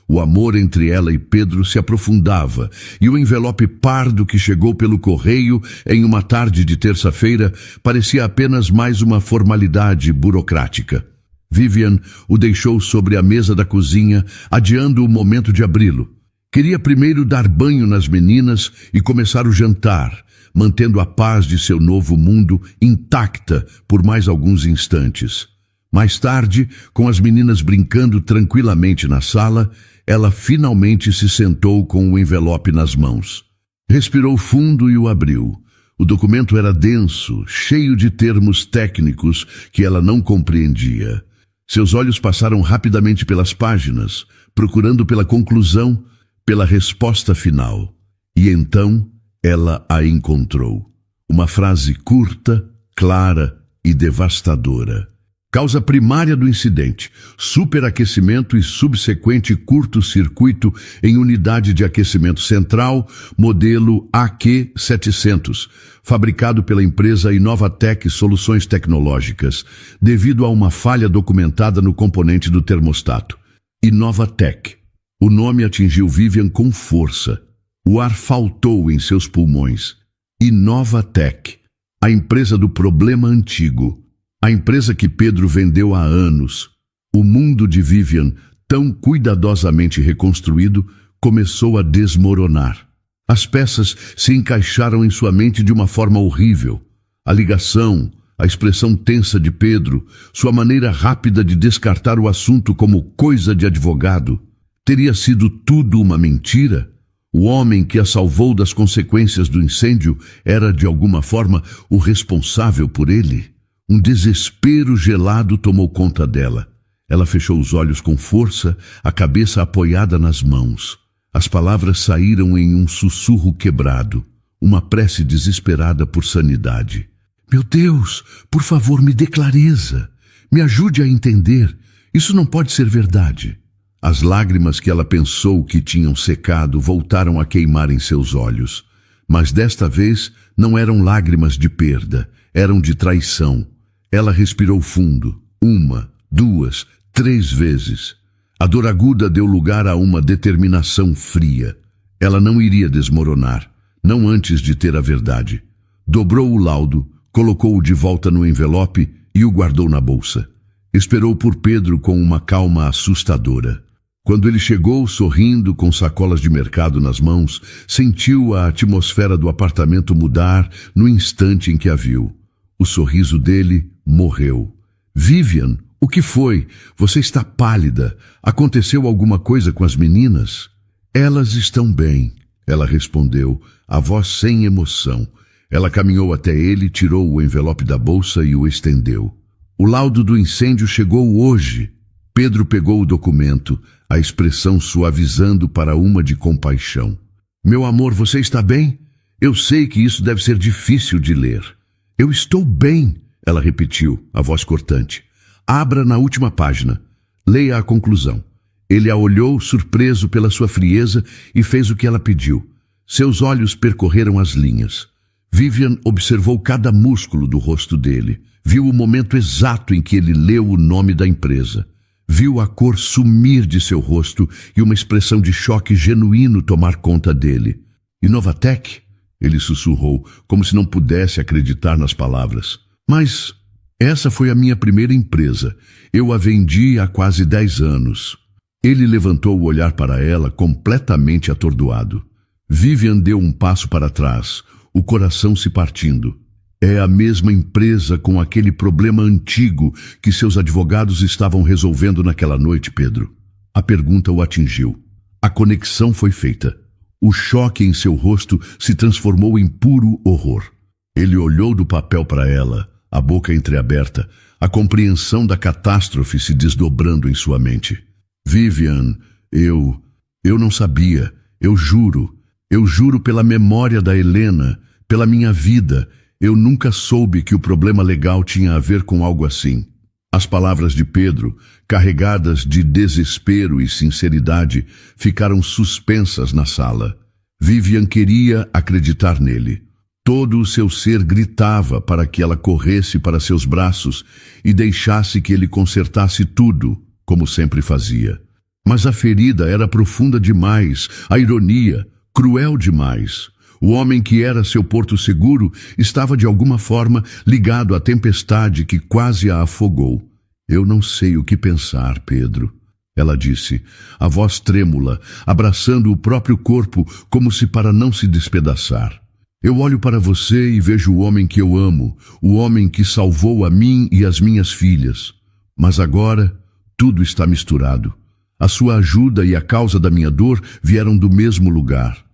O amor entre ela e Pedro se aprofundava e o envelope pardo que chegou pelo correio em uma tarde de terça-feira parecia apenas mais uma formalidade burocrática. Vivian o deixou sobre a mesa da cozinha, adiando o momento de abri-lo. Queria primeiro dar banho nas meninas e começar o jantar, mantendo a paz de seu novo mundo intacta por mais alguns instantes. Mais tarde, com as meninas brincando tranquilamente na sala, ela finalmente se sentou com o envelope nas mãos. Respirou fundo e o abriu. O documento era denso, cheio de termos técnicos que ela não compreendia. Seus olhos passaram rapidamente pelas páginas, procurando pela conclusão, pela resposta final. E então ela a encontrou. Uma frase curta, clara e devastadora. Causa primária do incidente: superaquecimento e subsequente curto-circuito em unidade de aquecimento central, modelo AQ700, fabricado pela empresa Inovatec Soluções Tecnológicas, devido a uma falha documentada no componente do termostato. Inovatec. O nome atingiu Vivian com força. O ar faltou em seus pulmões. Inovatec, a empresa do problema antigo. A empresa que Pedro vendeu há anos. O mundo de Vivian, tão cuidadosamente reconstruído, começou a desmoronar. As peças se encaixaram em sua mente de uma forma horrível. A ligação, a expressão tensa de Pedro, sua maneira rápida de descartar o assunto como coisa de advogado. Teria sido tudo uma mentira? O homem que a salvou das consequências do incêndio era, de alguma forma, o responsável por ele? Um desespero gelado tomou conta dela. Ela fechou os olhos com força, a cabeça apoiada nas mãos. As palavras saíram em um sussurro quebrado, uma prece desesperada por sanidade. Meu Deus, por favor, me dê clareza. Me ajude a entender. Isso não pode ser verdade. As lágrimas que ela pensou que tinham secado voltaram a queimar em seus olhos. Mas desta vez não eram lágrimas de perda, eram de traição. Ela respirou fundo, 1, 2, 3 vezes. A dor aguda deu lugar a uma determinação fria. Ela não iria desmoronar, não antes de ter a verdade. Dobrou o laudo, colocou-o de volta no envelope e o guardou na bolsa. Esperou por Pedro com uma calma assustadora. Quando ele chegou sorrindo com sacolas de mercado nas mãos, sentiu a atmosfera do apartamento mudar no instante em que a viu. O sorriso dele morreu. Vivian, o que foi? Você está pálida. Aconteceu alguma coisa com as meninas? Elas estão bem, ela respondeu, a voz sem emoção. Ela caminhou até ele, tirou o envelope da bolsa e o estendeu. O laudo do incêndio chegou hoje. Pedro pegou o documento, a expressão suavizando para uma de compaixão. Meu amor, você está bem? Eu sei que isso deve ser difícil de ler. Eu estou bem, ela repetiu, a voz cortante. Abra na última página. Leia a conclusão. Ele a olhou, surpreso pela sua frieza, e fez o que ela pediu. Seus olhos percorreram as linhas. Vivian observou cada músculo do rosto dele. Viu o momento exato em que ele leu o nome da empresa. Viu a cor sumir de seu rosto e uma expressão de choque genuíno tomar conta dele. Inovatec? Ele sussurrou, como se não pudesse acreditar nas palavras. Mas essa foi a minha primeira empresa. Eu a vendi há quase 10 anos. Ele levantou o olhar para ela, completamente atordoado. Vivian deu um passo para trás, o coração se partindo. É a mesma empresa com aquele problema antigo que seus advogados estavam resolvendo naquela noite, Pedro. A pergunta o atingiu. A conexão foi feita. O choque em seu rosto se transformou em puro horror. Ele olhou do papel para ela, a boca entreaberta, a compreensão da catástrofe se desdobrando em sua mente. Vivian, eu não sabia, eu juro pela memória da Helena, pela minha vida, eu nunca soube que o problema legal tinha a ver com algo assim. As palavras de Pedro, carregadas de desespero e sinceridade, ficaram suspensas na sala. Vivian queria acreditar nele. Todo o seu ser gritava para que ela corresse para seus braços e deixasse que ele consertasse tudo, como sempre fazia. Mas a ferida era profunda demais, a ironia, cruel demais. O homem que era seu porto seguro estava de alguma forma ligado à tempestade que quase a afogou. Eu não sei o que pensar, Pedro, ela disse, a voz trêmula, abraçando o próprio corpo como se para não se despedaçar. Eu olho para você e vejo o homem que eu amo, o homem que salvou a mim e as minhas filhas. Mas agora tudo está misturado. A sua ajuda e a causa da minha dor vieram do mesmo lugar.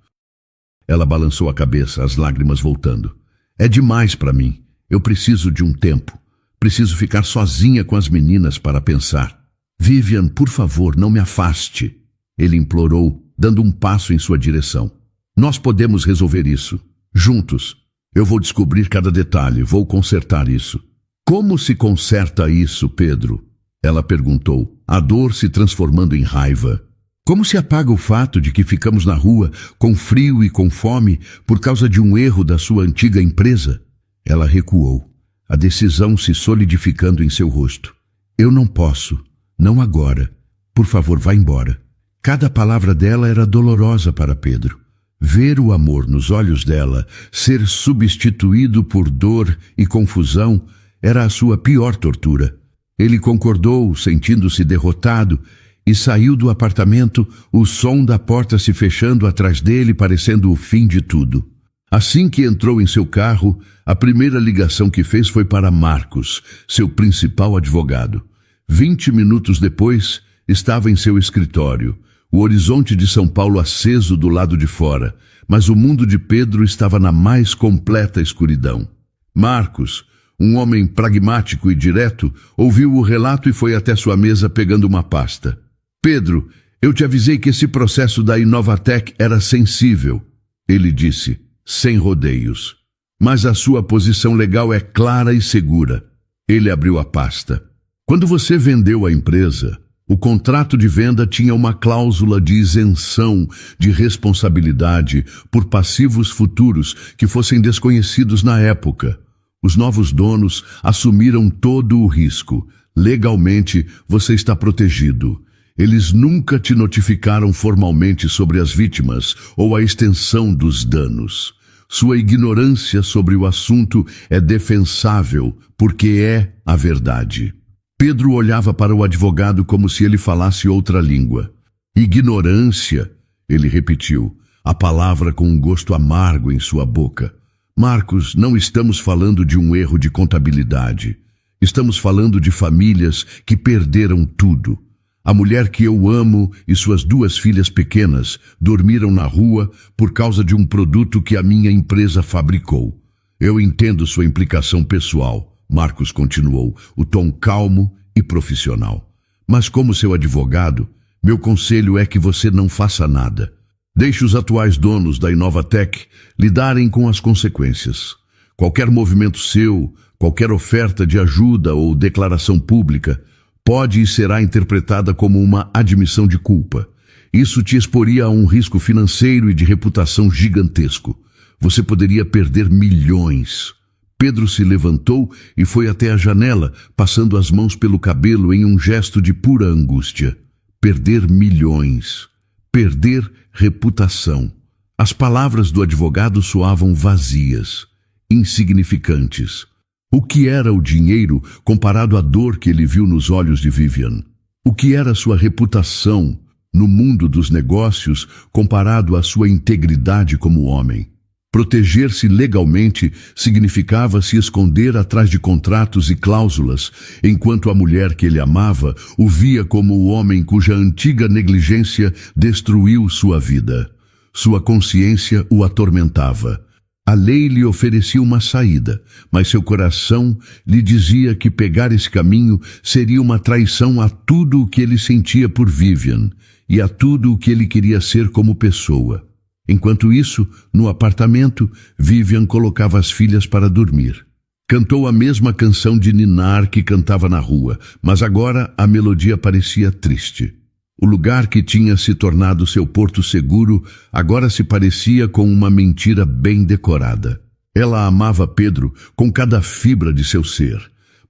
Ela balançou a cabeça, as lágrimas voltando. É demais para mim. Eu preciso de um tempo. Preciso ficar sozinha com as meninas para pensar. Vivian, por favor, não me afaste. Ele implorou, dando um passo em sua direção. Nós podemos resolver isso. Juntos. Eu vou descobrir cada detalhe, vou consertar isso. Como se conserta isso, Pedro? Ela perguntou, a dor se transformando em raiva. Como se apaga o fato de que ficamos na rua, com frio e com fome, por causa de um erro da sua antiga empresa? Ela recuou, a decisão se solidificando em seu rosto. Eu não posso, não agora. Por favor, vá embora. Cada palavra dela era dolorosa para Pedro. Ver o amor nos olhos dela ser substituído por dor e confusão era a sua pior tortura. Ele concordou, sentindo-se derrotado, e saiu do apartamento, o som da porta se fechando atrás dele, parecendo o fim de tudo. Assim que entrou em seu carro, a primeira ligação que fez foi para Marcos, seu principal advogado. 20 minutos depois, estava em seu escritório, o horizonte de São Paulo aceso do lado de fora, mas o mundo de Pedro estava na mais completa escuridão. Marcos, um homem pragmático e direto, ouviu o relato e foi até sua mesa pegando uma pasta. Pedro, eu te avisei que esse processo da Inovatec era sensível, ele disse, sem rodeios. Mas a sua posição legal é clara e segura. Ele abriu a pasta. Quando você vendeu a empresa, o contrato de venda tinha uma cláusula de isenção de responsabilidade por passivos futuros que fossem desconhecidos na época. Os novos donos assumiram todo o risco. Legalmente, você está protegido. Eles nunca te notificaram formalmente sobre as vítimas ou a extensão dos danos. Sua ignorância sobre o assunto é defensável, porque é a verdade. Pedro olhava para o advogado como se ele falasse outra língua. Ignorância, ele repetiu, a palavra com um gosto amargo em sua boca. Marcos, não estamos falando de um erro de contabilidade. Estamos falando de famílias que perderam tudo. A mulher que eu amo e suas 2 filhas pequenas dormiram na rua por causa de um produto que a minha empresa fabricou. Eu entendo sua implicação pessoal, Marcos continuou, o tom calmo e profissional. Mas como seu advogado, meu conselho é que você não faça nada. Deixe os atuais donos da Inovatec lidarem com as consequências. Qualquer movimento seu, qualquer oferta de ajuda ou declaração pública pode e será interpretada como uma admissão de culpa. Isso te exporia a um risco financeiro e de reputação gigantesco. Você poderia perder milhões. Pedro se levantou e foi até a janela, passando as mãos pelo cabelo em um gesto de pura angústia. Perder milhões. Perder reputação. As palavras do advogado soavam vazias, insignificantes. O que era o dinheiro comparado à dor que ele viu nos olhos de Vivian? O que era sua reputação no mundo dos negócios comparado à sua integridade como homem? Proteger-se legalmente significava se esconder atrás de contratos e cláusulas, enquanto a mulher que ele amava o via como o homem cuja antiga negligência destruiu sua vida. Sua consciência o atormentava. A lei lhe oferecia uma saída, mas seu coração lhe dizia que pegar esse caminho seria uma traição a tudo o que ele sentia por Vivian e a tudo o que ele queria ser como pessoa. Enquanto isso, no apartamento, Vivian colocava as filhas para dormir. Cantou a mesma canção de ninar que cantava na rua, mas agora a melodia parecia triste. O lugar que tinha se tornado seu porto seguro agora se parecia com uma mentira bem decorada. Ela amava Pedro com cada fibra de seu ser,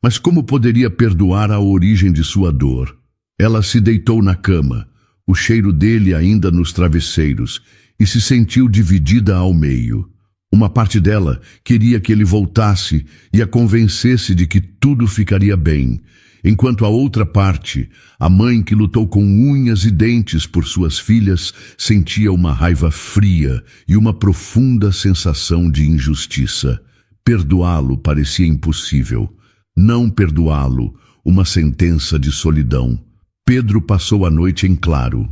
mas como poderia perdoar a origem de sua dor? Ela se deitou na cama, o cheiro dele ainda nos travesseiros, e se sentiu dividida ao meio. Uma parte dela queria que ele voltasse e a convencesse de que tudo ficaria bem, enquanto a outra parte, a mãe que lutou com unhas e dentes por suas filhas, sentia uma raiva fria e uma profunda sensação de injustiça. Perdoá-lo parecia impossível. Não perdoá-lo, uma sentença de solidão. Pedro passou a noite em claro.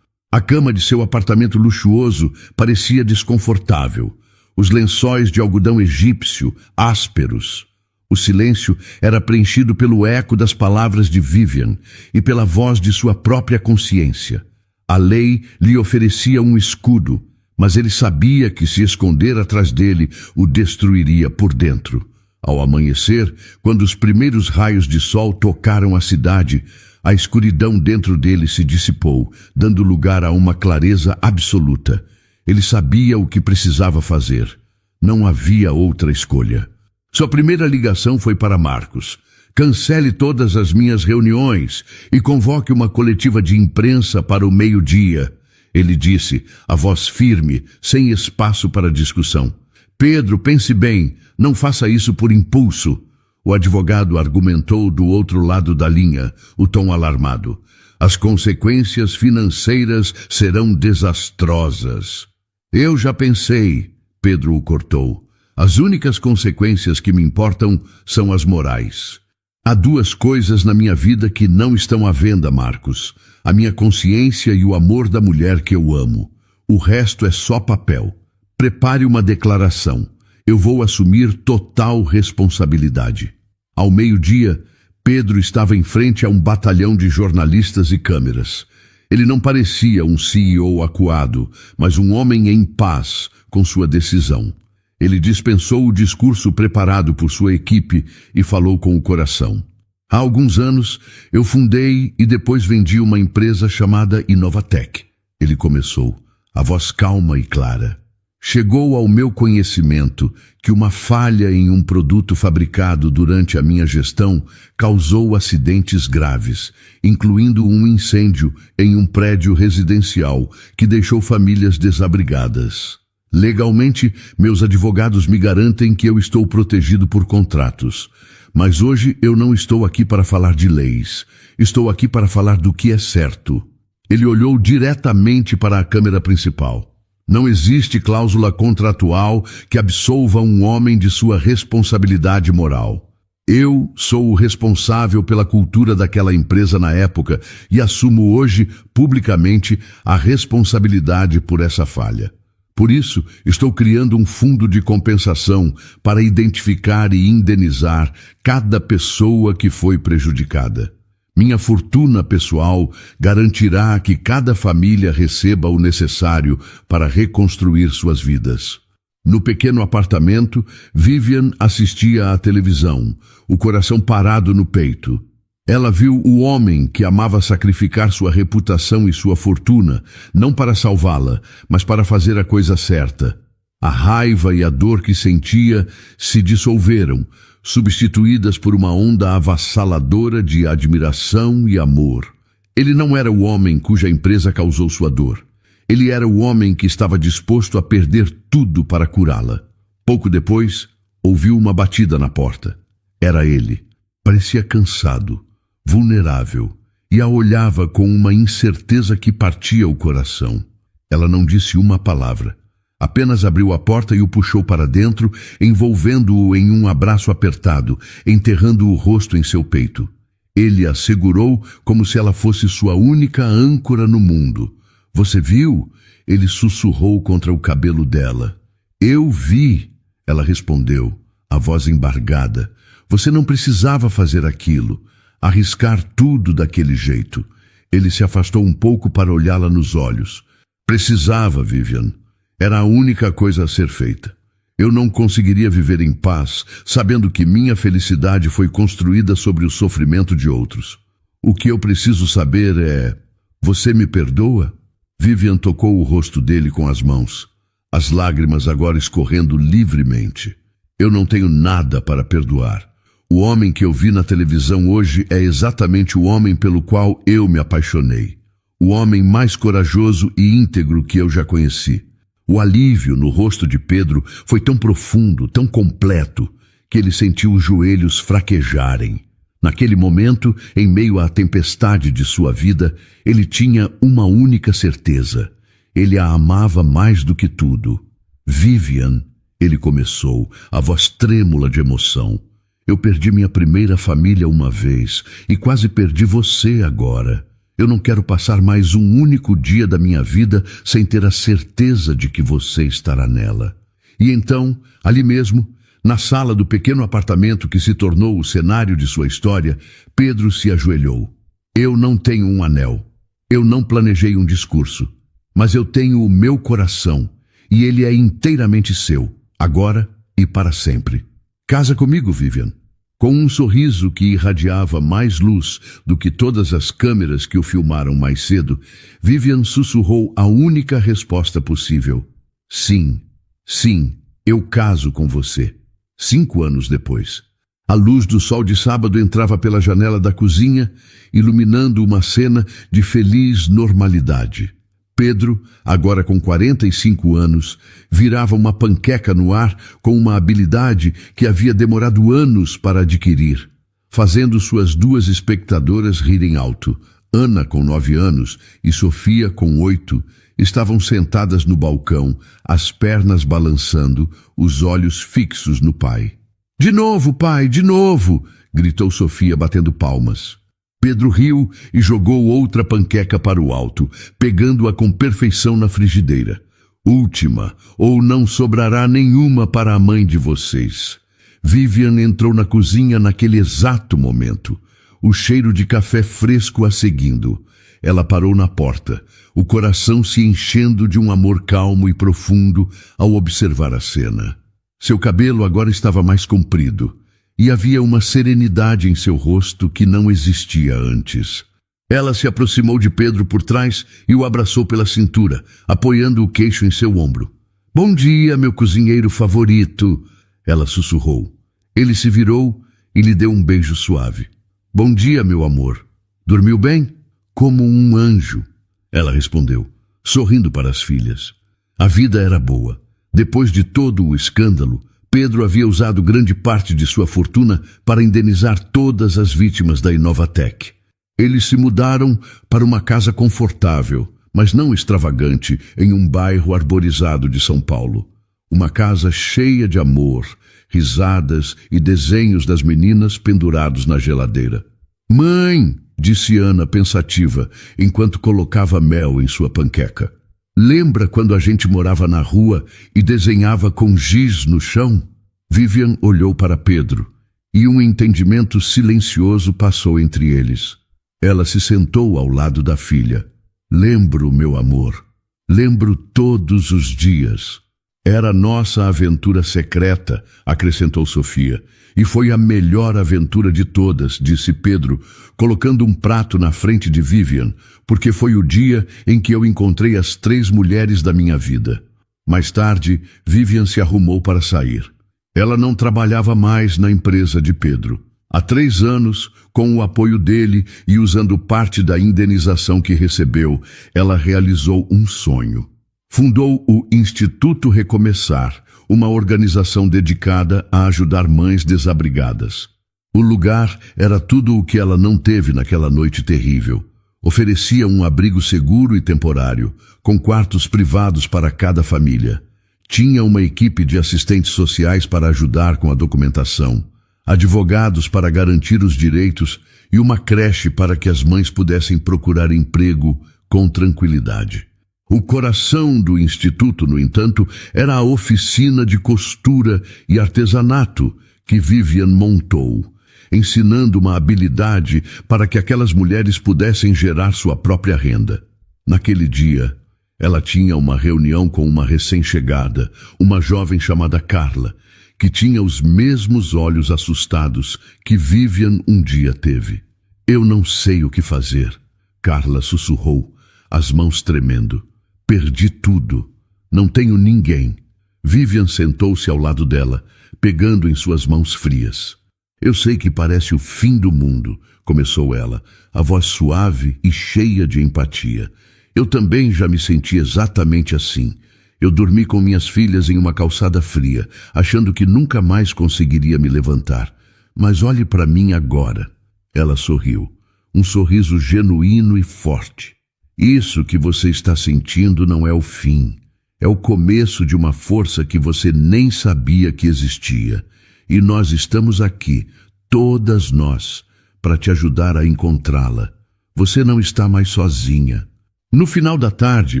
A cama de seu apartamento luxuoso parecia desconfortável. Os lençóis de algodão egípcio, ásperos. O silêncio era preenchido pelo eco das palavras de Vivian e pela voz de sua própria consciência. A lei lhe oferecia um escudo, mas ele sabia que se esconder atrás dele o destruiria por dentro. Ao amanhecer, quando os primeiros raios de sol tocaram a cidade, a escuridão dentro dele se dissipou, dando lugar a uma clareza absoluta. Ele sabia o que precisava fazer. Não havia outra escolha. Sua primeira ligação foi para Marcos. Cancele todas as minhas reuniões e convoque uma coletiva de imprensa para o meio-dia. Ele disse, a voz firme, sem espaço para discussão. Pedro, pense bem, não faça isso por impulso. O advogado argumentou do outro lado da linha, o tom alarmado. As consequências financeiras serão desastrosas. Eu já pensei, Pedro o cortou. As únicas consequências que me importam são as morais. Há 2 coisas na minha vida que não estão à venda, Marcos. A minha consciência e o amor da mulher que eu amo. O resto é só papel. Prepare uma declaração. Eu vou assumir total responsabilidade. Ao meio-dia, Pedro estava em frente a um batalhão de jornalistas e câmeras. Ele não parecia um CEO acuado, mas um homem em paz com sua decisão. Ele dispensou o discurso preparado por sua equipe e falou com o coração. Há alguns anos, eu fundei e depois vendi uma empresa chamada Inovatec. Ele começou, a voz calma e clara. Chegou ao meu conhecimento que uma falha em um produto fabricado durante a minha gestão causou acidentes graves, incluindo um incêndio em um prédio residencial que deixou famílias desabrigadas. Legalmente, meus advogados me garantem que eu estou protegido por contratos. Mas hoje eu não estou aqui para falar de leis. Estou aqui para falar do que é certo. Ele olhou diretamente para a câmera principal. Não existe cláusula contratual que absolva um homem de sua responsabilidade moral. Eu sou o responsável pela cultura daquela empresa na época e assumo hoje, publicamente, a responsabilidade por essa falha. Por isso, estou criando um fundo de compensação para identificar e indenizar cada pessoa que foi prejudicada. Minha fortuna pessoal garantirá que cada família receba o necessário para reconstruir suas vidas. No pequeno apartamento, Vivian assistia à televisão, o coração parado no peito. Ela viu o homem que amava sacrificar sua reputação e sua fortuna, não para salvá-la, mas para fazer a coisa certa. A raiva e a dor que sentia se dissolveram, substituídas por uma onda avassaladora de admiração e amor. Ele não era o homem cuja empresa causou sua dor. Ele era o homem que estava disposto a perder tudo para curá-la. Pouco depois, ouviu uma batida na porta. Era ele. Parecia cansado, vulnerável, e a olhava com uma incerteza que partia o coração. Ela não disse uma palavra. Apenas abriu a porta e o puxou para dentro, envolvendo-o em um abraço apertado, enterrando o rosto em seu peito. Ele a segurou como se ela fosse sua única âncora no mundo. Você viu? Ele sussurrou contra o cabelo dela. Eu vi, ela respondeu, a voz embargada. Você não precisava fazer aquilo, arriscar tudo daquele jeito. Ele se afastou um pouco para olhá-la nos olhos. Precisava, Vivian. Era a única coisa a ser feita. Eu não conseguiria viver em paz, sabendo que minha felicidade foi construída sobre o sofrimento de outros. O que eu preciso saber é... Você me perdoa? Vivian tocou o rosto dele com as mãos, as lágrimas agora escorrendo livremente. Eu não tenho nada para perdoar. O homem que eu vi na televisão hoje é exatamente o homem pelo qual eu me apaixonei. O homem mais corajoso e íntegro que eu já conheci. O alívio no rosto de Pedro foi tão profundo, tão completo, que ele sentiu os joelhos fraquejarem. Naquele momento, em meio à tempestade de sua vida, ele tinha uma única certeza. Ele a amava mais do que tudo. Vivian, ele começou, a voz trêmula de emoção. Eu perdi minha primeira família uma vez e quase perdi você agora. Eu não quero passar mais um único dia da minha vida sem ter a certeza de que você estará nela. E então, ali mesmo, na sala do pequeno apartamento que se tornou o cenário de sua história, Pedro se ajoelhou. Eu não tenho um anel. Eu não planejei um discurso. Mas eu tenho o meu coração, e ele é inteiramente seu, agora e para sempre. Casa comigo, Vivian. Com um sorriso que irradiava mais luz do que todas as câmeras que o filmaram mais cedo, Vivian sussurrou a única resposta possível. Sim, sim, eu caso com você. 5 anos depois. A luz do sol de sábado entrava pela janela da cozinha, iluminando uma cena de feliz normalidade. Pedro, agora com 45 anos, virava uma panqueca no ar com uma habilidade que havia demorado anos para adquirir, fazendo suas 2 espectadoras rirem alto. Ana, com 9 anos, e Sofia, com 8, estavam sentadas no balcão, as pernas balançando, os olhos fixos no pai. De novo, pai, de novo! Gritou Sofia, batendo palmas. Pedro riu e jogou outra panqueca para o alto, pegando-a com perfeição na frigideira. Última, ou não sobrará nenhuma para a mãe de vocês. Vivian entrou na cozinha naquele exato momento, o cheiro de café fresco a seguindo. Ela parou na porta, o coração se enchendo de um amor calmo e profundo ao observar a cena. Seu cabelo agora estava mais comprido, e havia uma serenidade em seu rosto que não existia antes. Ela se aproximou de Pedro por trás e o abraçou pela cintura, apoiando o queixo em seu ombro. Bom dia, meu cozinheiro favorito, ela sussurrou. Ele se virou e lhe deu um beijo suave. Bom dia, meu amor. Dormiu bem? Como um anjo, ela respondeu, sorrindo para as filhas. A vida era boa. Depois de todo o escândalo, Pedro havia usado grande parte de sua fortuna para indenizar todas as vítimas da Inovatec. Eles se mudaram para uma casa confortável, mas não extravagante, em um bairro arborizado de São Paulo. Uma casa cheia de amor, risadas e desenhos das meninas pendurados na geladeira. "Mãe", disse Ana pensativa, enquanto colocava mel em sua panqueca. "Lembra quando a gente morava na rua e desenhava com giz no chão?" Vivian olhou para Pedro, e um entendimento silencioso passou entre eles. Ela se sentou ao lado da filha. "Lembro, meu amor. Lembro todos os dias. Era nossa aventura secreta", acrescentou Sofia. "E foi a melhor aventura de todas", disse Pedro, colocando um prato na frente de Vivian, "porque foi o dia em que eu encontrei as 3 mulheres da minha vida." Mais tarde, Vivian se arrumou para sair. Ela não trabalhava mais na empresa de Pedro. Há 3 anos, com o apoio dele e usando parte da indenização que recebeu, ela realizou um sonho. Fundou o Instituto Recomeçar, uma organização dedicada a ajudar mães desabrigadas. O lugar era tudo o que ela não teve naquela noite terrível. Oferecia um abrigo seguro e temporário, com quartos privados para cada família. Tinha uma equipe de assistentes sociais para ajudar com a documentação, advogados para garantir os direitos e uma creche para que as mães pudessem procurar emprego com tranquilidade. O coração do Instituto, no entanto, era a oficina de costura e artesanato que Vivian montou, ensinando uma habilidade para que aquelas mulheres pudessem gerar sua própria renda. Naquele dia, ela tinha uma reunião com uma recém-chegada, uma jovem chamada Carla, que tinha os mesmos olhos assustados que Vivian um dia teve. "Eu não sei o que fazer", Carla sussurrou, as mãos tremendo. "Perdi tudo. Não tenho ninguém." Vivian sentou-se ao lado dela, pegando em suas mãos frias. "Eu sei que parece o fim do mundo", começou ela, a voz suave e cheia de empatia. "Eu também já me senti exatamente assim. Eu dormi com minhas filhas em uma calçada fria, achando que nunca mais conseguiria me levantar. Mas olhe para mim agora." Ela sorriu, um sorriso genuíno e forte. "Isso que você está sentindo não é o fim. É o começo de uma força que você nem sabia que existia. E nós estamos aqui, todas nós, para te ajudar a encontrá-la. Você não está mais sozinha." No final da tarde,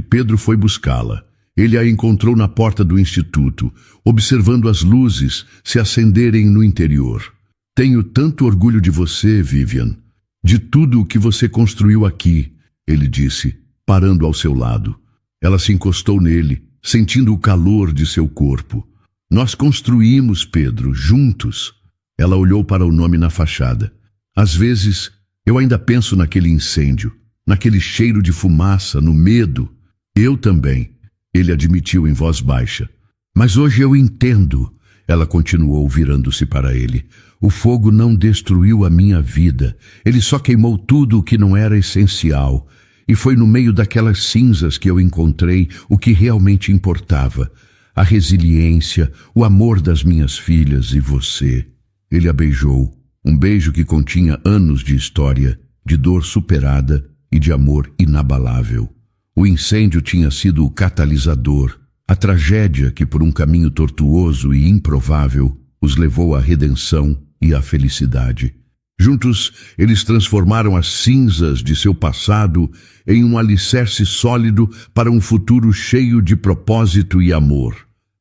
Pedro foi buscá-la. Ele a encontrou na porta do instituto, observando as luzes se acenderem no interior. "Tenho tanto orgulho de você, Vivian, de tudo o que você construiu aqui", ele disse, parando ao seu lado. Ela se encostou nele, sentindo o calor de seu corpo. "Nós construímos, Pedro, juntos." Ela olhou para o nome na fachada. "Às vezes, eu ainda penso naquele incêndio, naquele cheiro de fumaça, no medo." "Eu também", ele admitiu em voz baixa. "Mas hoje eu entendo", ela continuou virando-se para ele. "O fogo não destruiu a minha vida. Ele só queimou tudo o que não era essencial. E foi no meio daquelas cinzas que eu encontrei o que realmente importava. A resiliência, o amor das minhas filhas e você." Ele a beijou, um beijo que continha anos de história, de dor superada e de amor inabalável. O incêndio tinha sido o catalisador, a tragédia que por um caminho tortuoso e improvável os levou à redenção e à felicidade. Juntos, eles transformaram as cinzas de seu passado em um alicerce sólido para um futuro cheio de propósito e amor.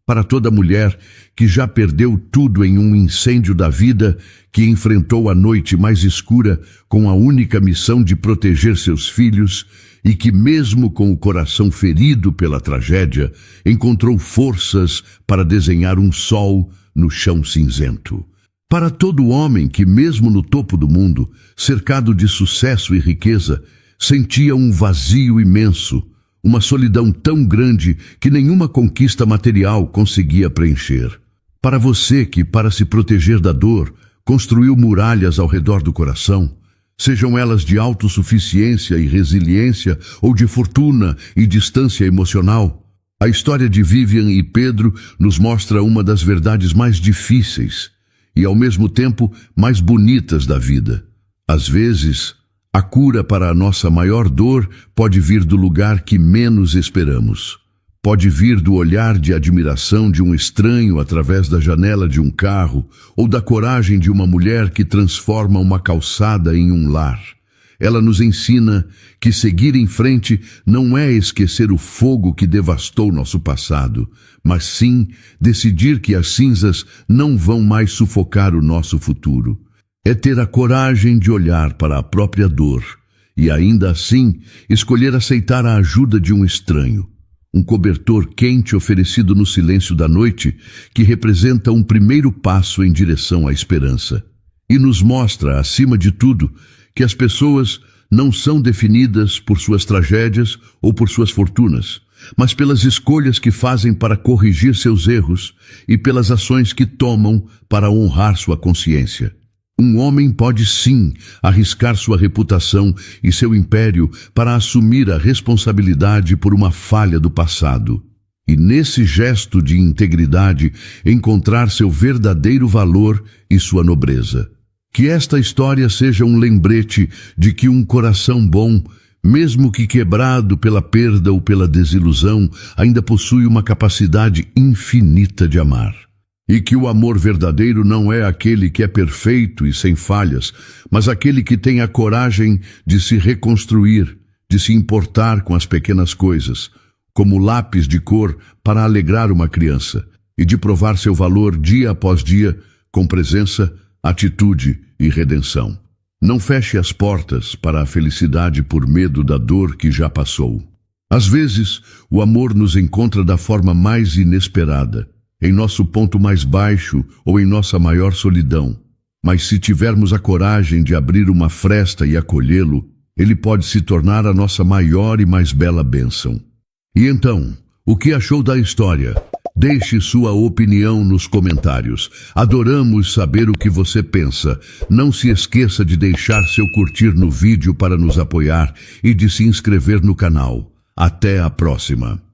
Para toda mulher que já perdeu tudo em um incêndio da vida, que enfrentou a noite mais escura com a única missão de proteger seus filhos e que, mesmo com o coração ferido pela tragédia, encontrou forças para desenhar um sol no chão cinzento. Para todo homem que, mesmo no topo do mundo, cercado de sucesso e riqueza, sentia um vazio imenso, uma solidão tão grande que nenhuma conquista material conseguia preencher. Para você que, para se proteger da dor, construiu muralhas ao redor do coração, sejam elas de autossuficiência e resiliência ou de fortuna e distância emocional, a história de Vivian e Pedro nos mostra uma das verdades mais difíceis e, ao mesmo tempo, mais bonitas da vida. Às vezes, A cura para a nossa maior dor pode vir do lugar que menos esperamos. Pode vir do olhar de admiração de um estranho através da janela de um carro, ou da coragem de uma mulher que transforma uma calçada em um lar. Ela nos ensina que seguir em frente não é esquecer o fogo que devastou nosso passado, mas sim decidir que as cinzas não vão mais sufocar o nosso futuro. É ter a coragem de olhar para a própria dor e, ainda assim, escolher aceitar a ajuda de um estranho. Um cobertor quente oferecido no silêncio da noite que representa um primeiro passo em direção à esperança. E nos mostra, acima de tudo, que as pessoas não são definidas por suas tragédias ou por suas fortunas, mas pelas escolhas que fazem para corrigir seus erros e pelas ações que tomam para honrar sua consciência. Um homem pode sim arriscar sua reputação e seu império para assumir a responsabilidade por uma falha do passado. E nesse gesto de integridade encontrar seu verdadeiro valor e sua nobreza. Que esta história seja um lembrete de que um coração bom, mesmo que quebrado pela perda ou pela desilusão, ainda possui uma capacidade infinita de amar. E que o amor verdadeiro não é aquele que é perfeito e sem falhas, mas aquele que tem a coragem de se reconstruir, de se importar com as pequenas coisas, como lápis de cor para alegrar uma criança, e de provar seu valor dia após dia, com presença, atitude e redenção. Não feche as portas para a felicidade por medo da dor que já passou. Às vezes, o amor nos encontra da forma mais inesperada, em nosso ponto mais baixo ou em nossa maior solidão. Mas se tivermos a coragem de abrir uma fresta e acolhê-lo, ele pode se tornar a nossa maior e mais bela bênção. E então, o que achou da história? Deixe sua opinião nos comentários. Adoramos saber o que você pensa. Não se esqueça de deixar seu curtir no vídeo para nos apoiar e de se inscrever no canal. Até a próxima!